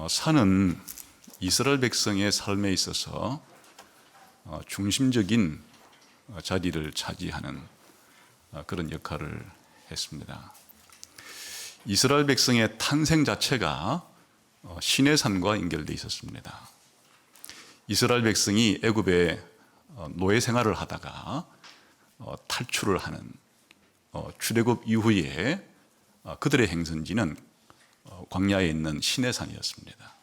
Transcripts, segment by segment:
산은 이스라엘 백성의 삶에 있어서 중심적인 자리를 차지하는 그런 역할을 했습니다. 이스라엘 백성의 탄생 자체가 시내산과 연결되어 있었습니다. 이스라엘 백성이 애굽에 노예 생활을 하다가 탈출을 하는 출애굽 이후에 그들의 행선지는 광야에 있는 시내산이었습니다.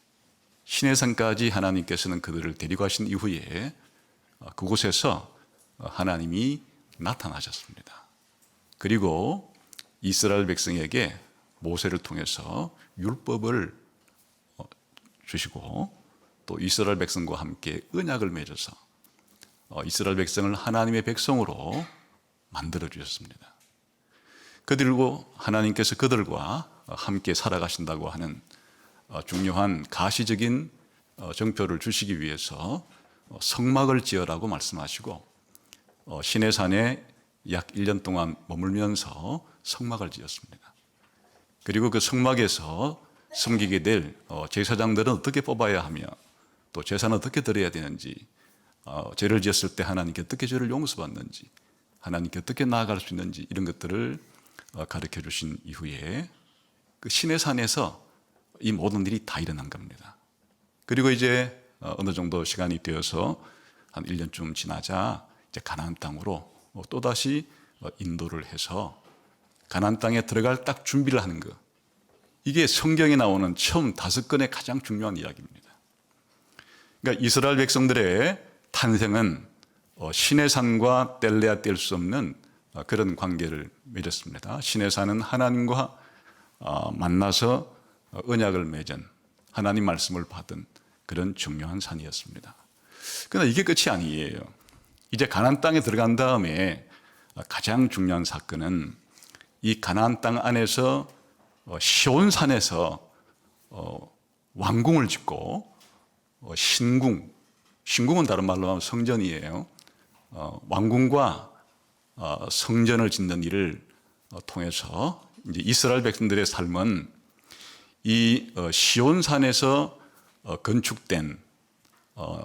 시내산까지 하나님께서는 그들을 데리고 가신 이후에 그곳에서 하나님이 나타나셨습니다. 그리고 이스라엘 백성에게 모세를 통해서 율법을 주시고 또 이스라엘 백성과 함께 언약을 맺어서 이스라엘 백성을 하나님의 백성으로 만들어 주셨습니다. 그리고 하나님께서 그들과 함께 살아가신다고 하는 중요한 가시적인 정표를 주시기 위해서 성막을 지으라고 말씀하시고 시내산에 약 1년 동안 머물면서 성막을 지었습니다. 그리고 그 성막에서 섬기게 될 제사장들은 어떻게 뽑아야 하며 또 제사는 어떻게 드려야 되는지, 죄를 지었을 때 하나님께 어떻게 죄를 용서받는지, 하나님께 어떻게 나아갈 수 있는지 이런 것들을 가르쳐 주신 이후에 그 시내산에서 이 모든 일이 다 일어난 겁니다. 그리고 이제 어느 정도 시간이 되어서 한 1년쯤 지나자 이제 가나안 땅으로 또다시 인도를 해서 가나안 땅에 들어갈 딱 준비를 하는 것. 이게 성경에 나오는 처음 5건의 가장 중요한 이야기입니다. 그러니까 이스라엘 백성들의 탄생은 시내산과 뗄래야 뗄 수 없는 그런 관계를 맺었습니다. 시내산은 하나님과 만나서 언약을 맺은 하나님 말씀을 받은 그런 중요한 산이었습니다. 그러나 이게 끝이 아니에요. 이제 가나안 땅에 들어간 다음에 가장 중요한 사건은 이 가나안 땅 안에서 시온산에서 왕궁을 짓고 신궁은 다른 말로 하면 성전이에요. 왕궁과 성전을 짓는 일을 통해서 이제 이스라엘 백성들의 삶은 이 시온산에서 건축된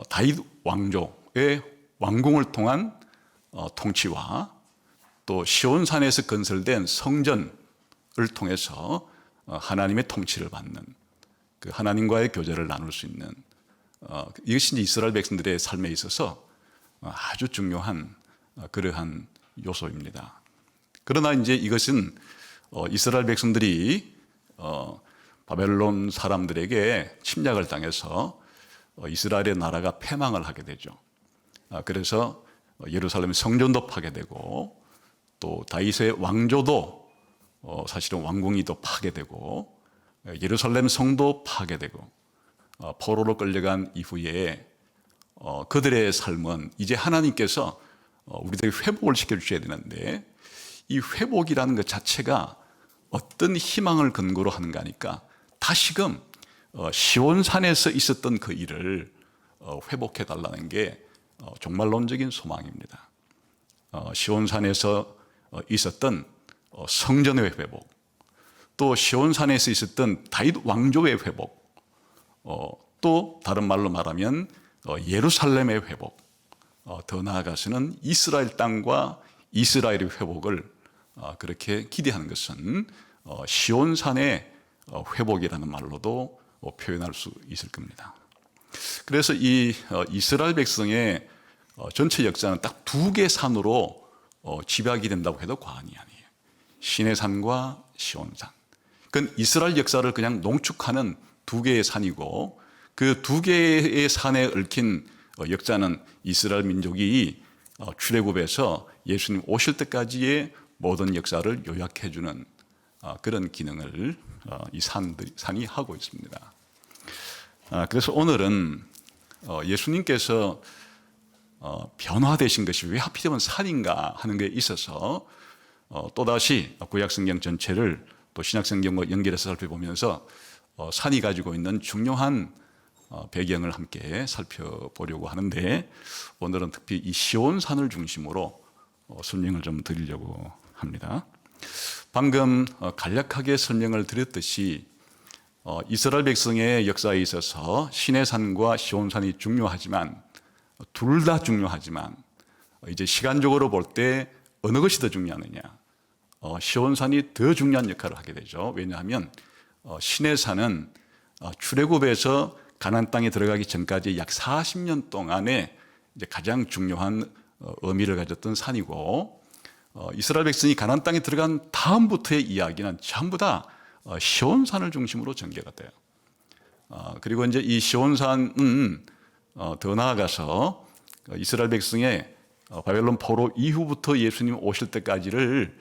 다윗 왕조의 왕궁을 통한 통치와 또 시온산에서 건설된 성전을 통해서 하나님의 통치를 받는 그 하나님과의 교제를 나눌 수 있는 이것이 이스라엘 백성들의 삶에 있어서 아주 중요한 그러한 요소입니다. 그러나 이제 이것은 이스라엘 백성들이 바벨론 사람들에게 침략을 당해서 이스라엘의 나라가 패망을 하게 되죠. 그래서 예루살렘 성전도 파괴되고 또 다윗의 왕조도 사실은 왕궁이 또 파괴되고 예루살렘 성도 파괴되고 포로로 끌려간 이후에 그들의 삶은 이제 하나님께서 우리들에게 회복을 시켜주셔야 되는데 이 회복이라는 것 자체가 어떤 희망을 근거로 하는가 하니까 다시금 시온산에서 있었던 그 일을 회복해달라는 게 종말론적인 소망입니다. 시온산에서 있었던 성전의 회복, 또 시온산에서 있었던 다윗 왕조의 회복, 또 다른 말로 말하면 예루살렘의 회복, 더 나아가서는 이스라엘 땅과 이스라엘의 회복을 그렇게 기대하는 것은 시온산의 회복이라는 말로도 표현할 수 있을 겁니다. 그래서 이 이스라엘 백성의 전체 역사는 딱 2개 산으로 집약이 된다고 해도 과언이 아니에요. 시내산과 시온산. 그건 이스라엘 역사를 그냥 농축하는 2개의 산이고 그 2개의 산에 얽힌 역사는 이스라엘 민족이 출애굽에서 예수님 오실 때까지의 모든 역사를 요약해주는 그런 기능을 이 산이 하고 있습니다. 그래서 오늘은 예수님께서 변화되신 것이 왜 하필이면 산인가 하는 게 있어서 또다시 구약성경 전체를 또 신약성경과 연결해서 살펴보면서 산이 가지고 있는 중요한 배경을 함께 살펴보려고 하는데 오늘은 특히 이 시온산을 중심으로 설명을 좀 드리려고 합니다. 방금 간략하게 설명을 드렸듯이 이스라엘 백성의 역사에 있어서 시내산과 시온산이 중요하지만 둘 다 중요하지만 이제 시간적으로 볼 때 어느 것이 더 중요하느냐? 시온산이 더 중요한 역할을 하게 되죠. 왜냐하면 시내산은 출애굽에서 가나안 땅에 들어가기 전까지 약 40년 동안에 이제 가장 중요한 의미를 가졌던 산이고, 이스라엘 백성이 가나안 땅에 들어간 다음부터의 이야기는 전부 다 시온산을 중심으로 전개가 돼요. 그리고 이제 이 시온산은 더 나아가서 이스라엘 백성의 바벨론 포로 이후부터 예수님 오실 때까지를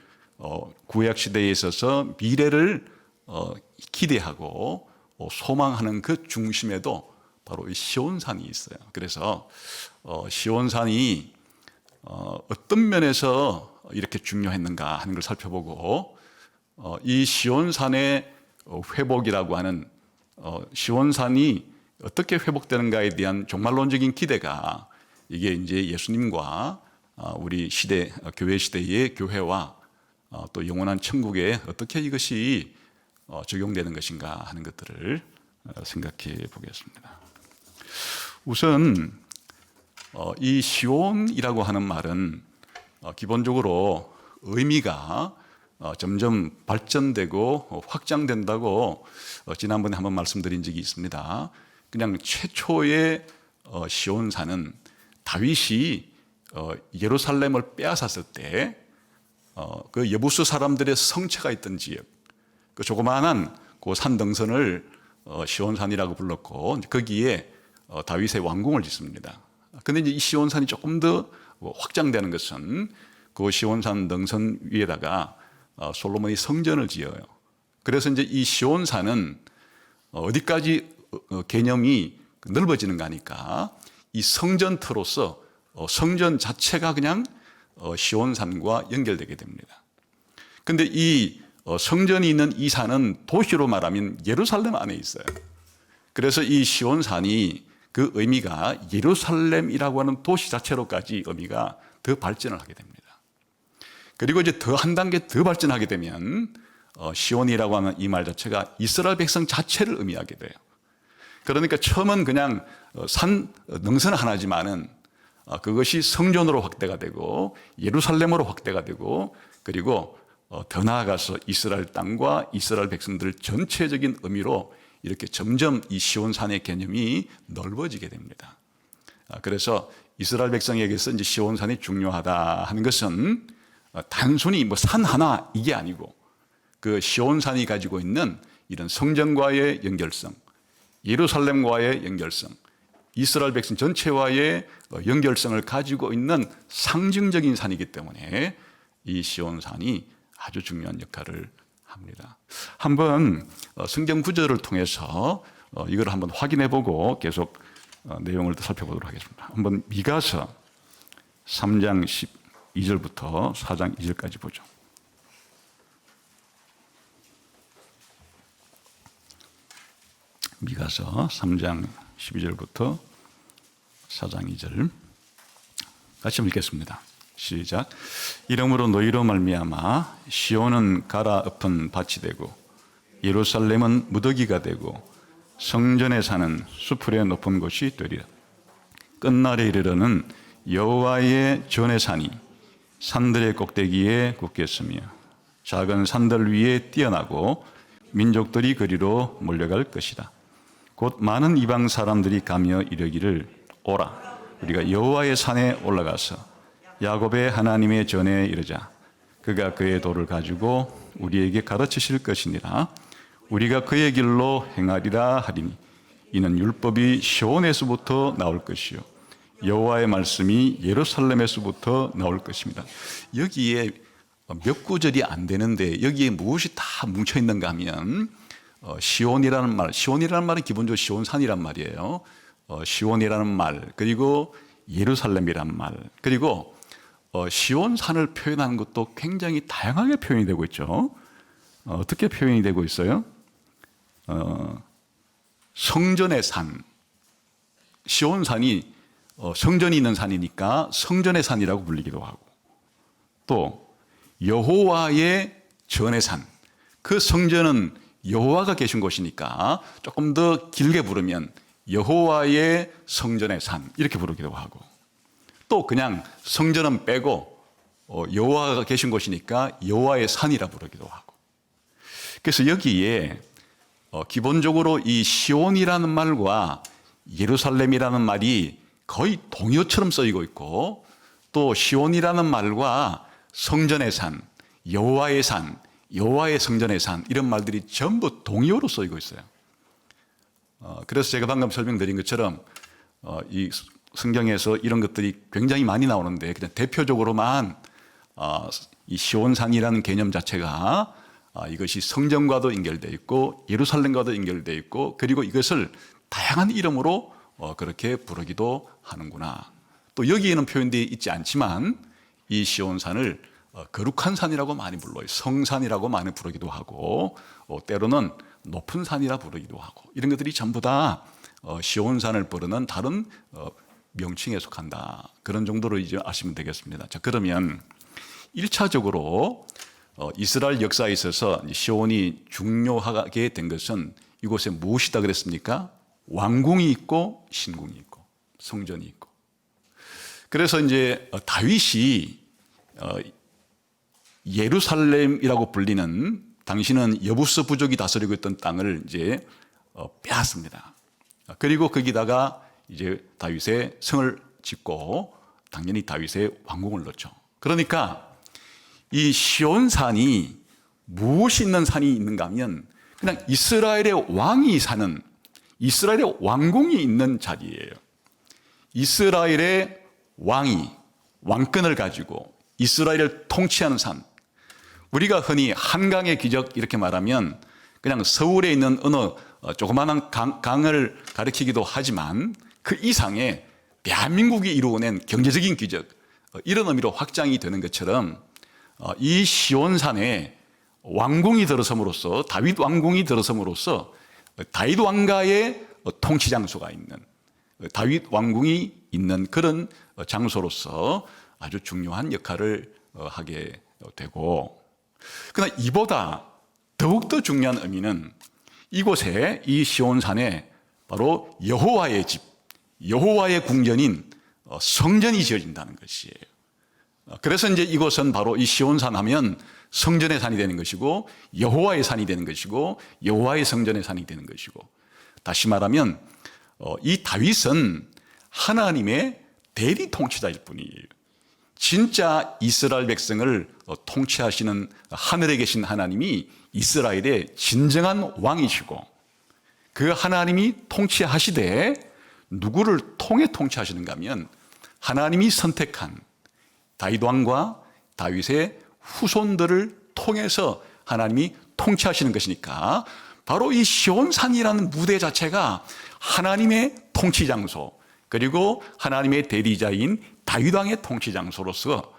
구약 시대에 있어서 미래를 기대하고 소망하는 그 중심에도 바로 이 시온산이 있어요. 그래서 시온산이 어떤 면에서 이렇게 중요했는가 하는 걸 살펴보고, 이 시온산의 회복이라고 하는 시온산이 어떻게 회복되는가에 대한 종말론적인 기대가 이게 이제 예수님과 우리 시대 교회 시대의 교회와 또 영원한 천국에 어떻게 이것이 적용되는 것인가 하는 것들을 생각해 보겠습니다. 우선 이 시온이라고 하는 말은 기본적으로 의미가 점점 발전되고 확장된다고 지난번에 한번 말씀드린 적이 있습니다. 그냥 최초의 시온산은 다윗이 예루살렘을 빼앗았을 때 그 여부수 사람들의 성체가 있던 지역, 그 조그마한 그 산등선을 시온산이라고 불렀고, 거기에 다윗의 왕궁을 짓습니다. 그런데 이제 이 시온산이 조금 더 확장되는 것은 그 시온산 등선 위에다가 솔로몬이 성전을 지어요. 그래서 이제 이 시온산은 어디까지 개념이 넓어지는가 하니까 이 성전터로서 성전 자체가 그냥 시온산과 연결되게 됩니다. 그런데 이 성전이 있는 이 산은 도시로 말하면 예루살렘 안에 있어요. 그래서 이 시온산이 그 의미가 예루살렘이라고 하는 도시 자체로까지 의미가 더 발전을 하게 됩니다. 그리고 이제 더 한 단계 더 발전하게 되면 시온이라고 하는 이 말 자체가 이스라엘 백성 자체를 의미하게 돼요. 그러니까 처음은 그냥 산 능선 하나지만은 그것이 성전으로 확대가 되고 예루살렘으로 확대가 되고, 그리고 더 나아가서 이스라엘 땅과 이스라엘 백성들 전체적인 의미로 이렇게 점점 이 시온산의 개념이 넓어지게 됩니다. 그래서 이스라엘 백성에게서 이제 시온산이 중요하다 하는 것은 단순히 뭐 산 하나 이게 아니고, 그 시온산이 가지고 있는 이런 성전과의 연결성, 예루살렘과의 연결성, 이스라엘 백성 전체와의 연결성을 가지고 있는 상징적인 산이기 때문에 이 시온산이 아주 중요한 역할을 합니다. 한번 성경 구절을 통해서 이걸 한번 확인해 보고 계속 내용을 살펴보도록 하겠습니다. 한번 미가서 3장 12절부터 4장 2절까지 보죠. 미가서 3장 12절부터 4장 2절 같이 읽겠습니다. 시작. 이러므로 너희로 말미암아 시온은 갈아엎은 밭이 되고 예루살렘은 무더기가 되고 성전에 사는 수풀의 높은 곳이 되리라. 끝날에 이르러는 여호와의 전의 산이 산들의 꼭대기에 굳겠으며 작은 산들 위에 뛰어나고 민족들이 그리로 몰려갈 것이다. 곧 많은 이방 사람들이 가며 이르기를 오라 우리가 여호와의 산에 올라가서 야곱의 하나님의 전에 이르자. 그가 그의 도를 가지고 우리에게 가르치실 것이니라. 우리가 그의 길로 행하리라 하리니 이는 율법이 시온에서부터 나올 것이요 여호와의 말씀이 예루살렘에서부터 나올 것입니다. 여기에 몇 구절이 안 되는데 여기에 무엇이 다 뭉쳐 있는가 하면 시온이라는 말은 기본적으로 시온산이란 말이에요. 시온이라는 말, 그리고 예루살렘이란 말, 그리고 시온산을 표현하는 것도 굉장히 다양하게 표현이 되고 있죠. 어떻게 표현이 되고 있어요? 성전의 산, 시온산이 성전이 있는 산이니까 성전의 산이라고 불리기도 하고, 또 여호와의 전의 산, 그 성전은 여호와가 계신 곳이니까 조금 더 길게 부르면 여호와의 성전의 산 이렇게 부르기도 하고, 또 그냥 성전은 빼고 여호와가 계신 곳이니까 여호와의 산이라 부르기도 하고. 그래서 여기에 기본적으로 이 시온이라는 말과 예루살렘이라는 말이 거의 동요처럼 쓰이고 있고, 또 시온이라는 말과 성전의 산, 여호와의 산, 여호와의 성전의 산 이런 말들이 전부 동요로 쓰이고 있어요. 그래서 제가 방금 설명드린 것처럼 이 성경에서 이런 것들이 굉장히 많이 나오는데, 그냥 대표적으로만 이 시온산이라는 개념 자체가 이것이 성전과도 연결되어 있고 예루살렘과도 연결되어 있고, 그리고 이것을 다양한 이름으로 그렇게 부르기도 하는구나. 또 여기에는 표현되어 있지 않지만 이 시온산을 거룩한 산이라고 많이 불러요. 성산이라고 많이 부르기도 하고, 때로는 높은 산이라 부르기도 하고, 이런 것들이 전부 다 시온산을 부르는 다른 명칭에 속한다. 그런 정도로 이제 아시면 되겠습니다. 자, 그러면 1차적으로 이스라엘 역사에 있어서 시온이 중요하게 된 것은 이곳에 무엇이다 그랬습니까? 왕궁이 있고 신궁이 있고 성전이 있고. 그래서 이제 다윗이 예루살렘이라고 불리는, 당시는 여부스 부족이 다스리고 있던 땅을 이제 빼앗습니다. 그리고 거기다가 이제 다윗의 성을 짓고 당연히 다윗의 왕궁을 넣죠. 그러니까 이 시온산이 무엇이 있는 산이 있는가 하면 그냥 이스라엘의 왕이 사는, 이스라엘의 왕궁이 있는 자리예요. 이스라엘의 왕이 왕권을 가지고 이스라엘을 통치하는 산. 우리가 흔히 한강의 기적 이렇게 말하면 그냥 서울에 있는 어느 조그마한 강을 가리키기도 하지만 그 이상의 대한민국이 이루어낸 경제적인 기적, 이런 의미로 확장이 되는 것처럼 이 시온산에 왕궁이 들어섬으로써, 다윗 왕궁이 들어섬으로써 다윗 왕가의 통치 장소가 있는, 다윗 왕궁이 있는 그런 장소로서 아주 중요한 역할을 하게 되고, 그러나 이보다 더욱더 중요한 의미는 이곳에, 이 시온산에 바로 여호와의 집, 여호와의 궁전인 성전이 지어진다는 것이에요. 그래서 이제 이곳은 바로 이 시온산 하면 성전의 산이 되는 것이고, 여호와의 산이 되는 것이고, 여호와의 성전의 산이 되는 것이고, 다시 말하면 이 다윗은 하나님의 대리 통치자일 뿐이에요. 진짜 이스라엘 백성을 통치하시는 하늘에 계신 하나님이 이스라엘의 진정한 왕이시고, 그 하나님이 통치하시되 누구를 통해 통치하시는가 하면 하나님이 선택한 다윗 왕과 다윗의 후손들을 통해서 하나님이 통치하시는 것이니까, 바로 이 시온산이라는 무대 자체가 하나님의 통치 장소, 그리고 하나님의 대리자인 다윗 왕의 통치 장소로서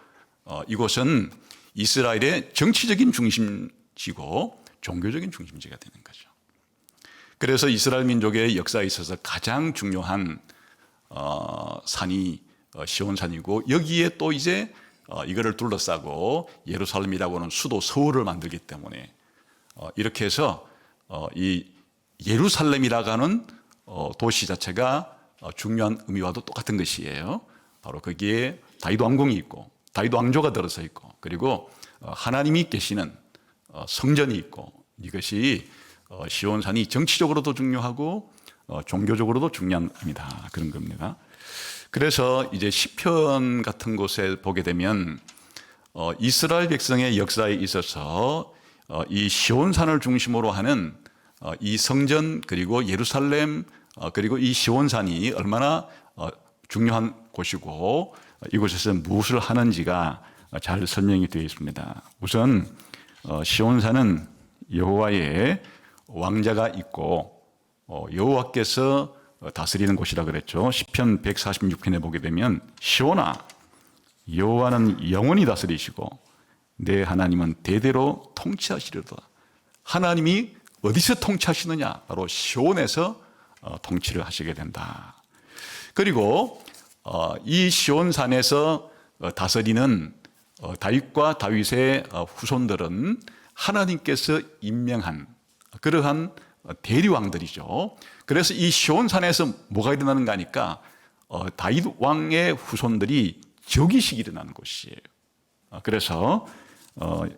이곳은 이스라엘의 정치적인 중심지고 종교적인 중심지가 되는 거죠. 그래서 이스라엘 민족의 역사에 있어서 가장 중요한 산이 시온산이고, 여기에 또 이제 이거를 둘러싸고 예루살렘이라고 하는 수도 서울을 만들기 때문에 이렇게 해서 이 예루살렘이라고 하는 도시 자체가 중요한 의미와도 똑같은 것이에요. 바로 거기에 다윗 왕궁이 있고 다윗 왕조가 들어서 있고, 그리고 하나님이 계시는 성전이 있고, 이것이 시온산이 정치적으로도 중요하고 종교적으로도 중요한 의미다, 그런 겁니다. 그래서 이제 시편 같은 곳에 보게 되면 이스라엘 백성의 역사에 있어서 이 시온산을 중심으로 하는 이 성전, 그리고 예루살렘, 그리고 이 시온산이 얼마나 중요한 곳이고 이곳에서 무엇을 하는지가 잘 설명이 되어 있습니다. 우선 시온산은 여호와의 왕자가 있고 여호와께서 다스리는 곳이라 그랬죠. 시편 146편에 보게 되면 시온아, 여호와는 영원히 다스리시고 내 하나님은 대대로 통치하시리로다. 하나님이 어디서 통치하시느냐? 바로 시온에서 통치를 하시게 된다. 그리고 이 시온산에서 다스리는 다윗과 다윗의 후손들은 하나님께서 임명한 그러한 대리왕들이죠. 그래서 이 시온산에서 뭐가 일어나는가 하니까 다윗 왕의 후손들이 즉위식이 일어나는 곳이에요. 그래서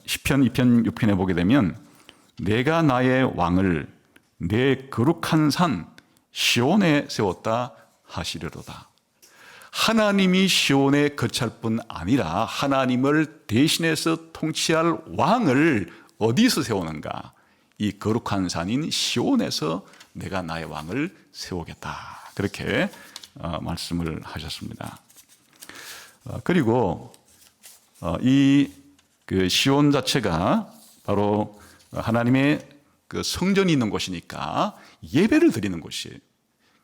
시편 2편 6편에 보게 되면 내가 나의 왕을 내 거룩한 산 시온에 세웠다 하시리로다. 하나님이 시온에 거처할 뿐 아니라 하나님을 대신해서 통치할 왕을 어디서 세우는가? 이 거룩한 산인 시온에서 내가 나의 왕을 세우겠다. 그렇게 말씀을 하셨습니다. 그리고 이 시온 자체가 바로 하나님의 그 성전이 있는 곳이니까 예배를 드리는 곳이에요.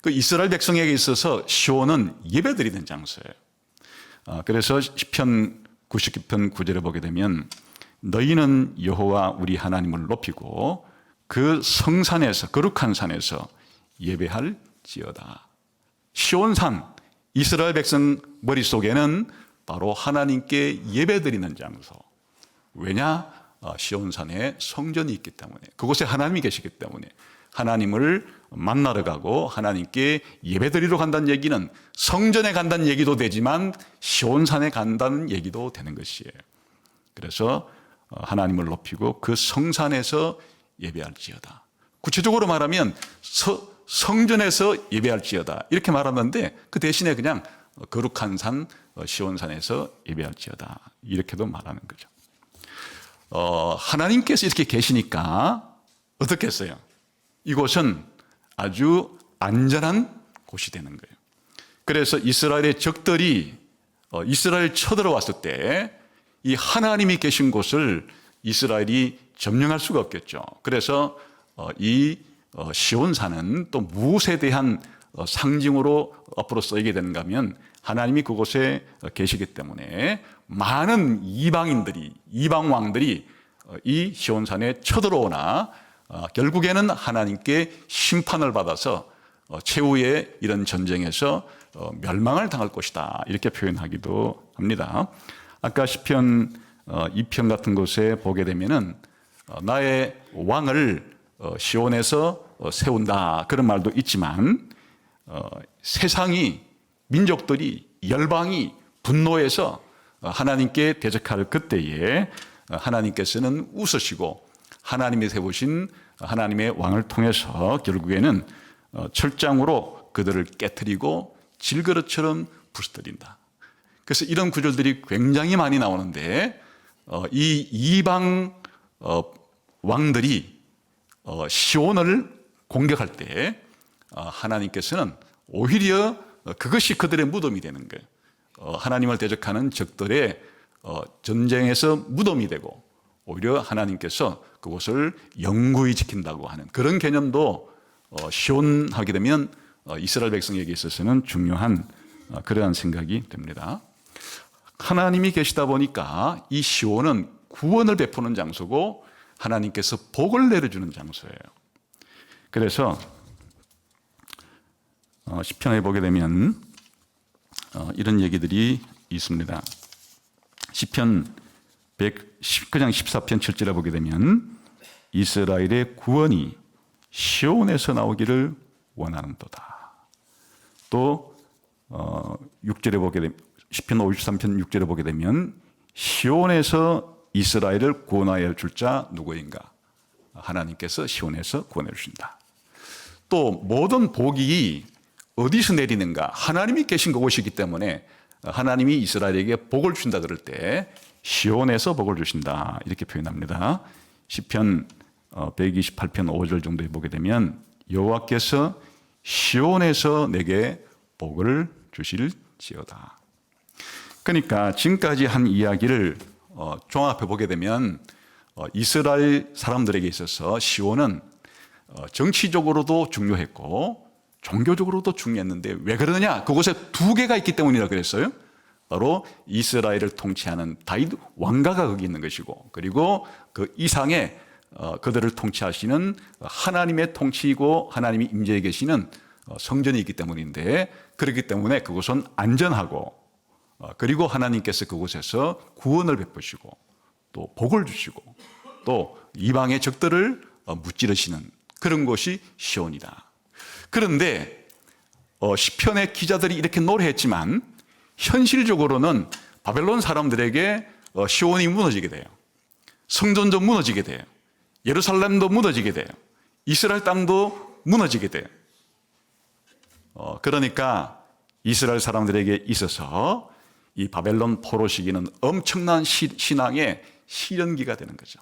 그 이스라엘 백성에게 있어서 시온은 예배 드리는 장소예요. 그래서 시편 99편 9절에 보게 되면 너희는 여호와 우리 하나님을 높이고 그 성산에서 거룩한 산에서 예배할지어다. 시온산, 이스라엘 백성 머릿속에는 바로 하나님께 예배드리는 장소. 왜냐? 시온산에 성전이 있기 때문에, 그곳에 하나님이 계시기 때문에 하나님을 만나러 가고 하나님께 예배드리러 간다는 얘기는 성전에 간다는 얘기도 되지만 시온산에 간다는 얘기도 되는 것이에요. 그래서 하나님을 높이고 그 성산에서 예배할지어다. 구체적으로 말하면 성전에서 예배할지어다 이렇게 말하는데 그 대신에 그냥 거룩한 산 시온산에서 예배할지어다 이렇게도 말하는 거죠. 하나님께서 이렇게 계시니까 어떻겠어요? 이곳은 아주 안전한 곳이 되는 거예요. 그래서 이스라엘의 적들이 이스라엘 쳐들어왔을 때 이 하나님이 계신 곳을 이스라엘이 점령할 수가 없겠죠. 그래서 이 시온산은 또 무엇에 대한 상징으로 앞으로 쓰이게 되는가 하면 하나님이 그곳에 계시기 때문에 많은 이방 왕들이 이 시온산에 쳐들어오나 결국에는 하나님께 심판을 받아서 최후의 이런 전쟁에서 멸망을 당할 것이다 이렇게 표현하기도 합니다. 아까 시편 2편 같은 곳에 보게 되면은 나의 왕을 시온에서 세운다 그런 말도 있지만 세상이 민족들이 열방이 분노해서 하나님께 대적할 그때에 하나님께서는 웃으시고 하나님이 세우신 하나님의 왕을 통해서 결국에는 철장으로 그들을 깨트리고 질그릇처럼 부숴뜨린다. 그래서 이런 구절들이 굉장히 많이 나오는데 이 이방 왕들이 시온을 공격할 때 하나님께서는 오히려 그것이 그들의 무덤이 되는 거예요. 하나님을 대적하는 적들의 전쟁에서 무덤이 되고 오히려 하나님께서 그곳을 영구히 지킨다고 하는 그런 개념도 시온하게 되면 이스라엘 백성에게 있어서는 중요한 그러한 생각이 됩니다. 하나님이 계시다 보니까 이 시온은 구원을 베푸는 장소고 하나님께서 복을 내려주는 장소예요. 그래서 시편에 보게 되면 이런 얘기들이 있습니다. 시편 119장 14편 7절에 보게 되면 이스라엘의 구원이 시온에서 나오기를 원하는도다. 또 6절에 보게 되면 시편 53편 6절에 보게 되면 시온에서 이스라엘을 구원하여 줄 자 누구인가? 하나님께서 시온에서 구원해 주신다. 또 모든 복이 어디서 내리는가? 하나님이 계신 그곳이기 때문에 하나님이 이스라엘에게 복을 주신다 그럴 때 시온에서 복을 주신다 이렇게 표현합니다. 시편 128편 5절 정도에 보게 되면 여호와께서 시온에서 내게 복을 주실지어다. 그러니까 지금까지 한 이야기를 종합해 보게 되면 이스라엘 사람들에게 있어서 시온은 정치적으로도 중요했고 종교적으로도 중요했는데 왜 그러느냐? 그곳에 두 개가 있기 때문이라 그랬어요. 바로 이스라엘을 통치하는 다윗 왕가가 거기 있는 것이고 그리고 그 이상의 그들을 통치하시는 하나님의 통치이고 하나님이 임재해 계시는 성전이 있기 때문인데 그렇기 때문에 그곳은 안전하고 그리고 하나님께서 그곳에서 구원을 베푸시고 또 복을 주시고 또 이방의 적들을 무찌르시는 그런 곳이 시온이다. 그런데 시편의 기자들이 이렇게 노래했지만 현실적으로는 바벨론 사람들에게 시온이 무너지게 돼요. 성전도 무너지게 돼요. 예루살렘도 무너지게 돼요. 이스라엘 땅도 무너지게 돼요. 그러니까 이스라엘 사람들에게 있어서 이 바벨론 포로 시기는 엄청난 신앙의 시련기가 되는 거죠.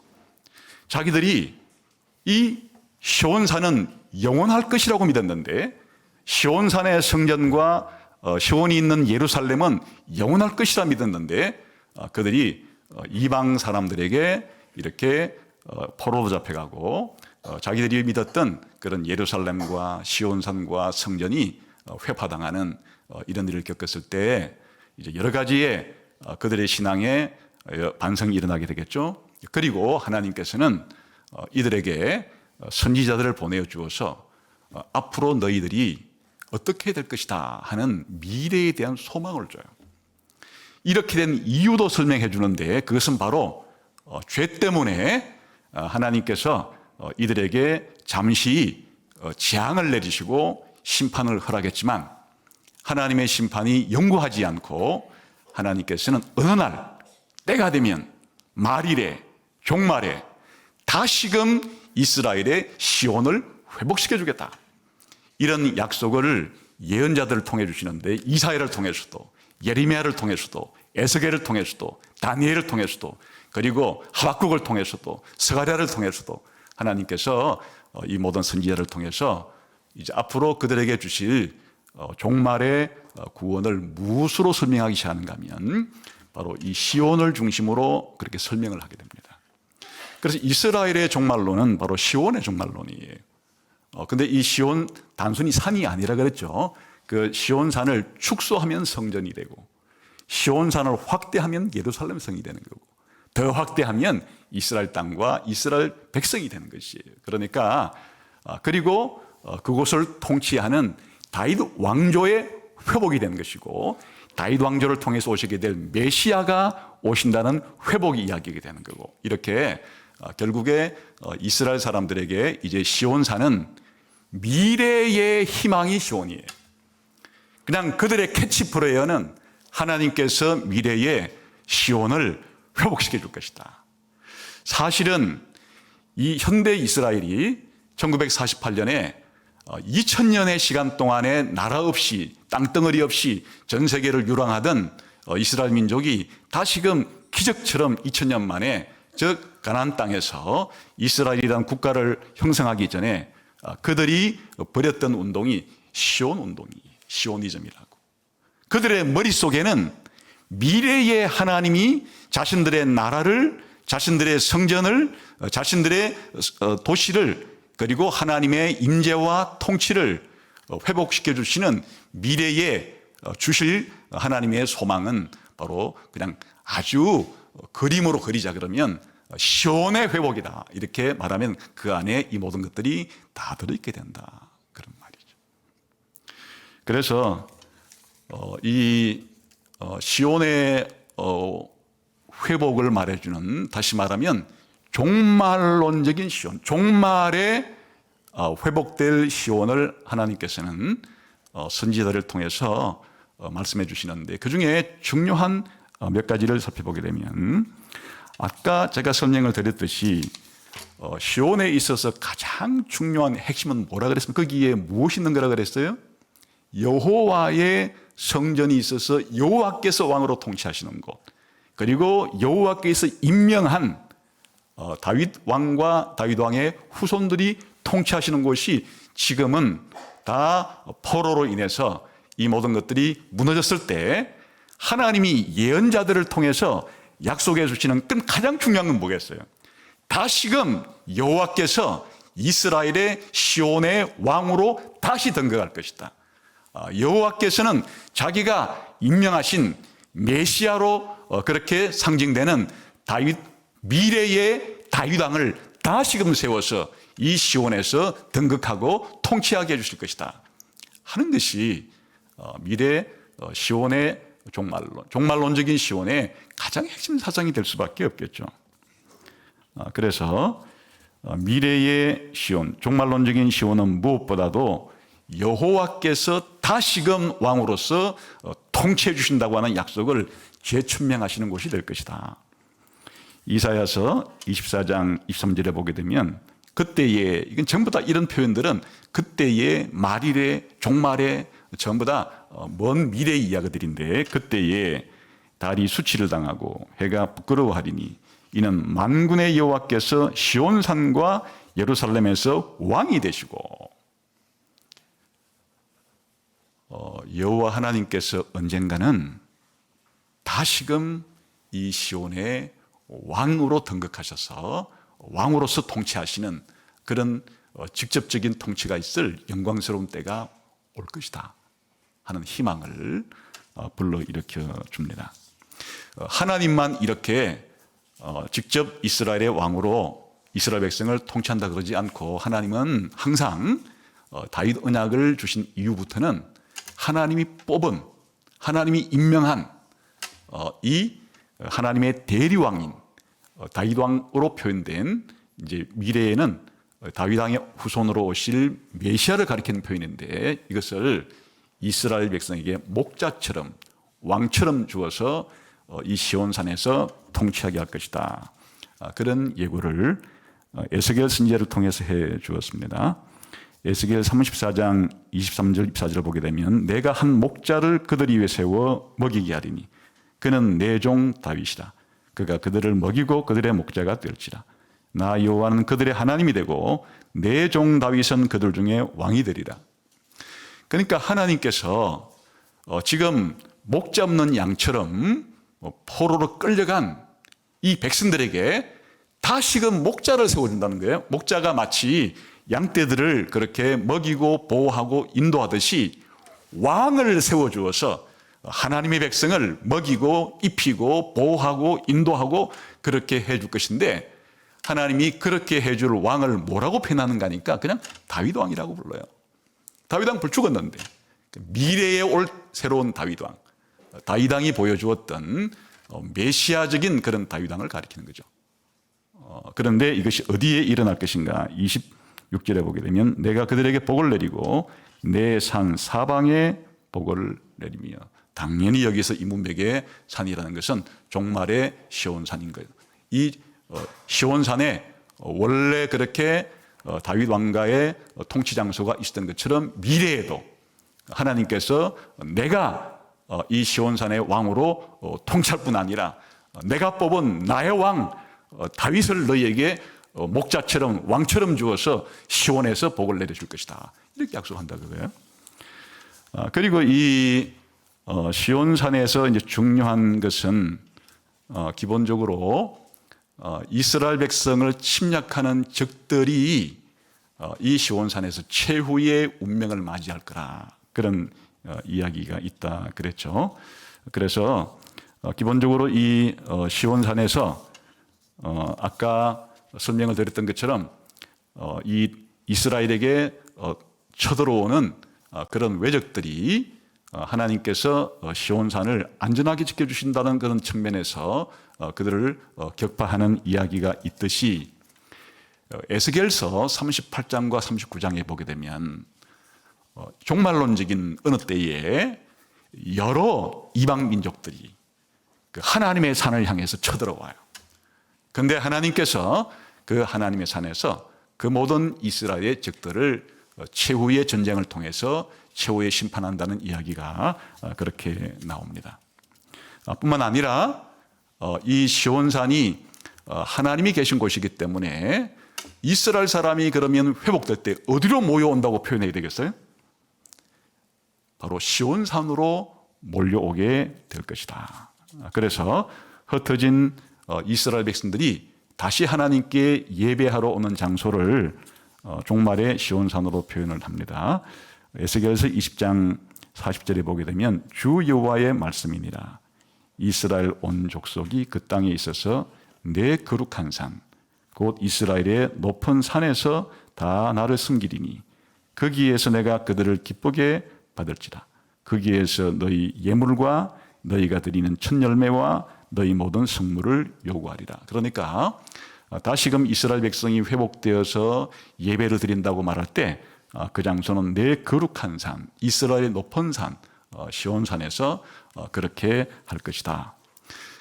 자기들이 이 시온산은 영원할 것이라고 믿었는데 시온산의 성전과 시온이 있는 예루살렘은 영원할 것이라 믿었는데 그들이 이방 사람들에게 이렇게 포로로 잡혀가고 자기들이 믿었던 그런 예루살렘과 시온산과 성전이 회파당하는 이런 일을 겪었을 때 이제 여러 가지의 그들의 신앙에 반성이 일어나게 되겠죠. 그리고 하나님께서는 이들에게 선지자들을 보내어 주어서 앞으로 너희들이 어떻게 될 것이다 하는 미래에 대한 소망을 줘요. 이렇게 된 이유도 설명해 주는데 그것은 바로 죄 때문에 하나님께서 이들에게 잠시 재앙을 내리시고 심판을 허락했지만 하나님의 심판이 영구하지 않고 하나님께서는 어느 날 때가 되면 말일에 종말에 다시금 이스라엘의 시온을 회복시켜 주겠다. 이런 약속을 예언자들을 통해 주시는데 이사야를 통해서도 예레미야를 통해서도 에스겔을 통해서도 다니엘을 통해서도 그리고 하박국을 통해서도 스가랴를 통해서도 하나님께서 이 모든 선지자를 통해서 이제 앞으로 그들에게 주실 종말의 구원을 무엇으로 설명하기 시작하는가 하면 바로 이 시온을 중심으로 그렇게 설명을 하게 됩니다. 그래서 이스라엘의 종말론은 바로 시온의 종말론이에요. 근데 이 시온 단순히 산이 아니라 그랬죠. 그 시온산을 축소하면 성전이 되고 시온산을 확대하면 예루살렘 성이 되는 거고 더 확대하면 이스라엘 땅과 이스라엘 백성이 되는 것이에요. 그러니까 그리고 그곳을 통치하는 다윗 왕조의 회복이 되는 것이고 다윗 왕조를 통해서 오시게 될 메시아가 오신다는 회복이 이야기가 되는 거고 이렇게 결국에 이스라엘 사람들에게 이제 시온산은 미래의 희망이 시온이에요. 그냥 그들의 캐치프레이어는 하나님께서 미래의 시온을 회복시켜 줄 것이다. 사실은 이 현대 이스라엘이 1948년에 2000년의 시간 동안에 나라 없이 땅덩어리 없이 전 세계를 유랑하던 이스라엘 민족이 다시금 기적처럼 2000년 만에 저 가나안 땅에서 이스라엘이라는 국가를 형성하기 전에 그들이 벌였던 운동이 시온 운동이에요. 시오니즘이라고. 그들의 머릿속에는 미래의 하나님이 자신들의 나라를 자신들의 성전을 자신들의 도시를 그리고 하나님의 임재와 통치를 회복시켜 주시는 미래에 주실 하나님의 소망은 바로 그냥 아주 그림으로 그리자 그러면 시온의 회복이다. 이렇게 말하면 그 안에 이 모든 것들이 다 들어있게 된다. 그런 말이죠. 그래서 이 시온의 회복을 말해주는 다시 말하면 종말론적인 시온, 종말에 회복될 시온을 하나님께서는 선지자들을 통해서 말씀해 주시는데 그중에 중요한 몇 가지를 살펴보게 되면 아까 제가 설명을 드렸듯이 시온에 있어서 가장 중요한 핵심은 뭐라 그랬습니까? 거기에 무엇이 있는 거라 그랬어요? 여호와의 성전이 있어서 여호와께서 왕으로 통치하시는 곳 그리고 여호와께서 임명한 다윗 왕과 다윗 왕의 후손들이 통치하시는 곳이 지금은 다 포로로 인해서 이 모든 것들이 무너졌을 때 하나님이 예언자들을 통해서 약속해 주시는 가장 중요한 건 뭐겠어요? 다시금 여호와께서 이스라엘의 시온의 왕으로 다시 등극할 것이다. 여호와께서는 자기가 임명하신 메시아로 그렇게 상징되는 다윗 미래의 다윗 왕을 다시금 세워서 이 시온에서 등극하고 통치하게 해주실 것이다 하는 것이 미래 시온의 종말론적인 시온의 가장 핵심 사상이 될 수밖에 없겠죠. 그래서 미래의 시온, 종말론적인 시온은 무엇보다도 여호와께서 다시금 왕으로서 통치해 주신다고 하는 약속을 재춘명하시는 곳이 될 것이다. 이사야서 24장 23절에 보게 되면 그때에, 이건 전부 다 이런 표현들은 그때의 말일에 종말에 전부 다 먼 미래의 이야기들인데, 그때에 달이 수치를 당하고 해가 부끄러워하리니 이는 만군의 여호와께서 시온산과 예루살렘에서 왕이 되시고, 여호와 하나님께서 언젠가는 다시금 이 시온의 왕으로 등극하셔서 왕으로서 통치하시는 그런 직접적인 통치가 있을 영광스러운 때가 올 것이다 하는 희망을 불러일으켜 줍니다. 하나님만 이렇게 직접 이스라엘의 왕으로 이스라엘 백성을 통치한다 그러지 않고, 하나님은 항상 다윗 언약을 주신 이후부터는 하나님이 뽑은, 하나님이 임명한 이 하나님의 대리왕인 다윗 왕으로 표현된, 이제 미래에는 다윗 왕의 후손으로 오실 메시아를 가리키는 표현인데, 이것을 이스라엘 백성에게 목자처럼 왕처럼 주어서 이 시온산에서 통치하게 할 것이다. 그런 예고를 에스겔 선지자를 통해서 해 주었습니다. 에스겔 34장 23절 24절을 보게 되면 내가 한 목자를 그들 위에 세워 먹이게 하리니 그는 내 종 다윗이라. 그가 그들을 먹이고 그들의 목자가 될지라. 나 여호와는 그들의 하나님이 되고 내 종 다윗은 그들 중에 왕이 되리라. 그러니까 하나님께서 지금 목자 없는 양처럼 포로로 끌려간 이 백성들에게 다시금 목자를 세워준다는 거예요. 목자가 마치 양떼들을 그렇게 먹이고 보호하고 인도하듯이 왕을 세워주어서 하나님의 백성을 먹이고 입히고 보호하고 인도하고 그렇게 해줄 것인데, 하나님이 그렇게 해줄 왕을 뭐라고 표현하는가 하니까 그냥 다윗 왕이라고 불러요. 다윗 왕 불 죽었는데 미래에 올 새로운 다윗 왕, 다윗 왕이 보여주었던 메시아적인 그런 다윗 왕을 가리키는 거죠. 그런데 이것이 어디에 일어날 것인가? 26절에 보게 되면 내가 그들에게 복을 내리고 내 산 사방에 복을 내리며, 당연히 여기서 이 문맥의 산이라는 것은 종말의 시온산인 거예요. 이 시온산에 원래 그렇게 다윗 왕가의 통치 장소가 있었던 것처럼 미래에도 하나님께서 내가 이 시온산의 왕으로 통치할 뿐 아니라 내가 뽑은 나의 왕 다윗을 너희에게 목자처럼 왕처럼 주어서 시온에서 복을 내려줄 것이다, 이렇게 약속한다 그거예요. 그리고 이 시온산에서 이제 중요한 것은 기본적으로 이스라엘 백성을 침략하는 적들이 이 시온산에서 최후의 운명을 맞이할 거라, 그런 이야기가 있다 그랬죠. 그래서 기본적으로 이 시온산에서 아까 설명을 드렸던 것처럼 이 이스라엘에게 쳐들어오는 그런 외적들이 하나님께서 시온산을 안전하게 지켜주신다는 그런 측면에서 그들을 격파하는 이야기가 있듯이, 에스겔서 38장과 39장에 보게 되면 종말론적인 어느 때에 여러 이방 민족들이 그 하나님의 산을 향해서 쳐들어와요. 그런데 하나님께서 그 하나님의 산에서 그 모든 이스라엘의 적들을 최후의 전쟁을 통해서 최후의 심판한다는 이야기가 그렇게 나옵니다. 뿐만 아니라 이 시온산이 하나님이 계신 곳이기 때문에 이스라엘 사람이 그러면 회복될 때 어디로 모여온다고 표현해야 되겠어요? 바로 시온산으로 몰려오게 될 것이다. 그래서 흩어진 이스라엘 백성들이 다시 하나님께 예배하러 오는 장소를 종말의 시온산으로 표현을 합니다. 에스겔서 20장 40절에 보게 되면 주 여호와의 말씀이니라. 이스라엘 온 족속이 그 땅에 있어서 내 거룩한 산 곧 이스라엘의 높은 산에서 다 나를 섬기리니 거기에서 내가 그들을 기쁘게 받을지라. 거기에서 너희 예물과 너희가 드리는 첫 열매와 너희 모든 성물을 요구하리라. 그러니까 다시금 이스라엘 백성이 회복되어서 예배를 드린다고 말할 때 그 장소는 내 거룩한 산, 이스라엘의 높은 산, 시온산에서 그렇게 할 것이다.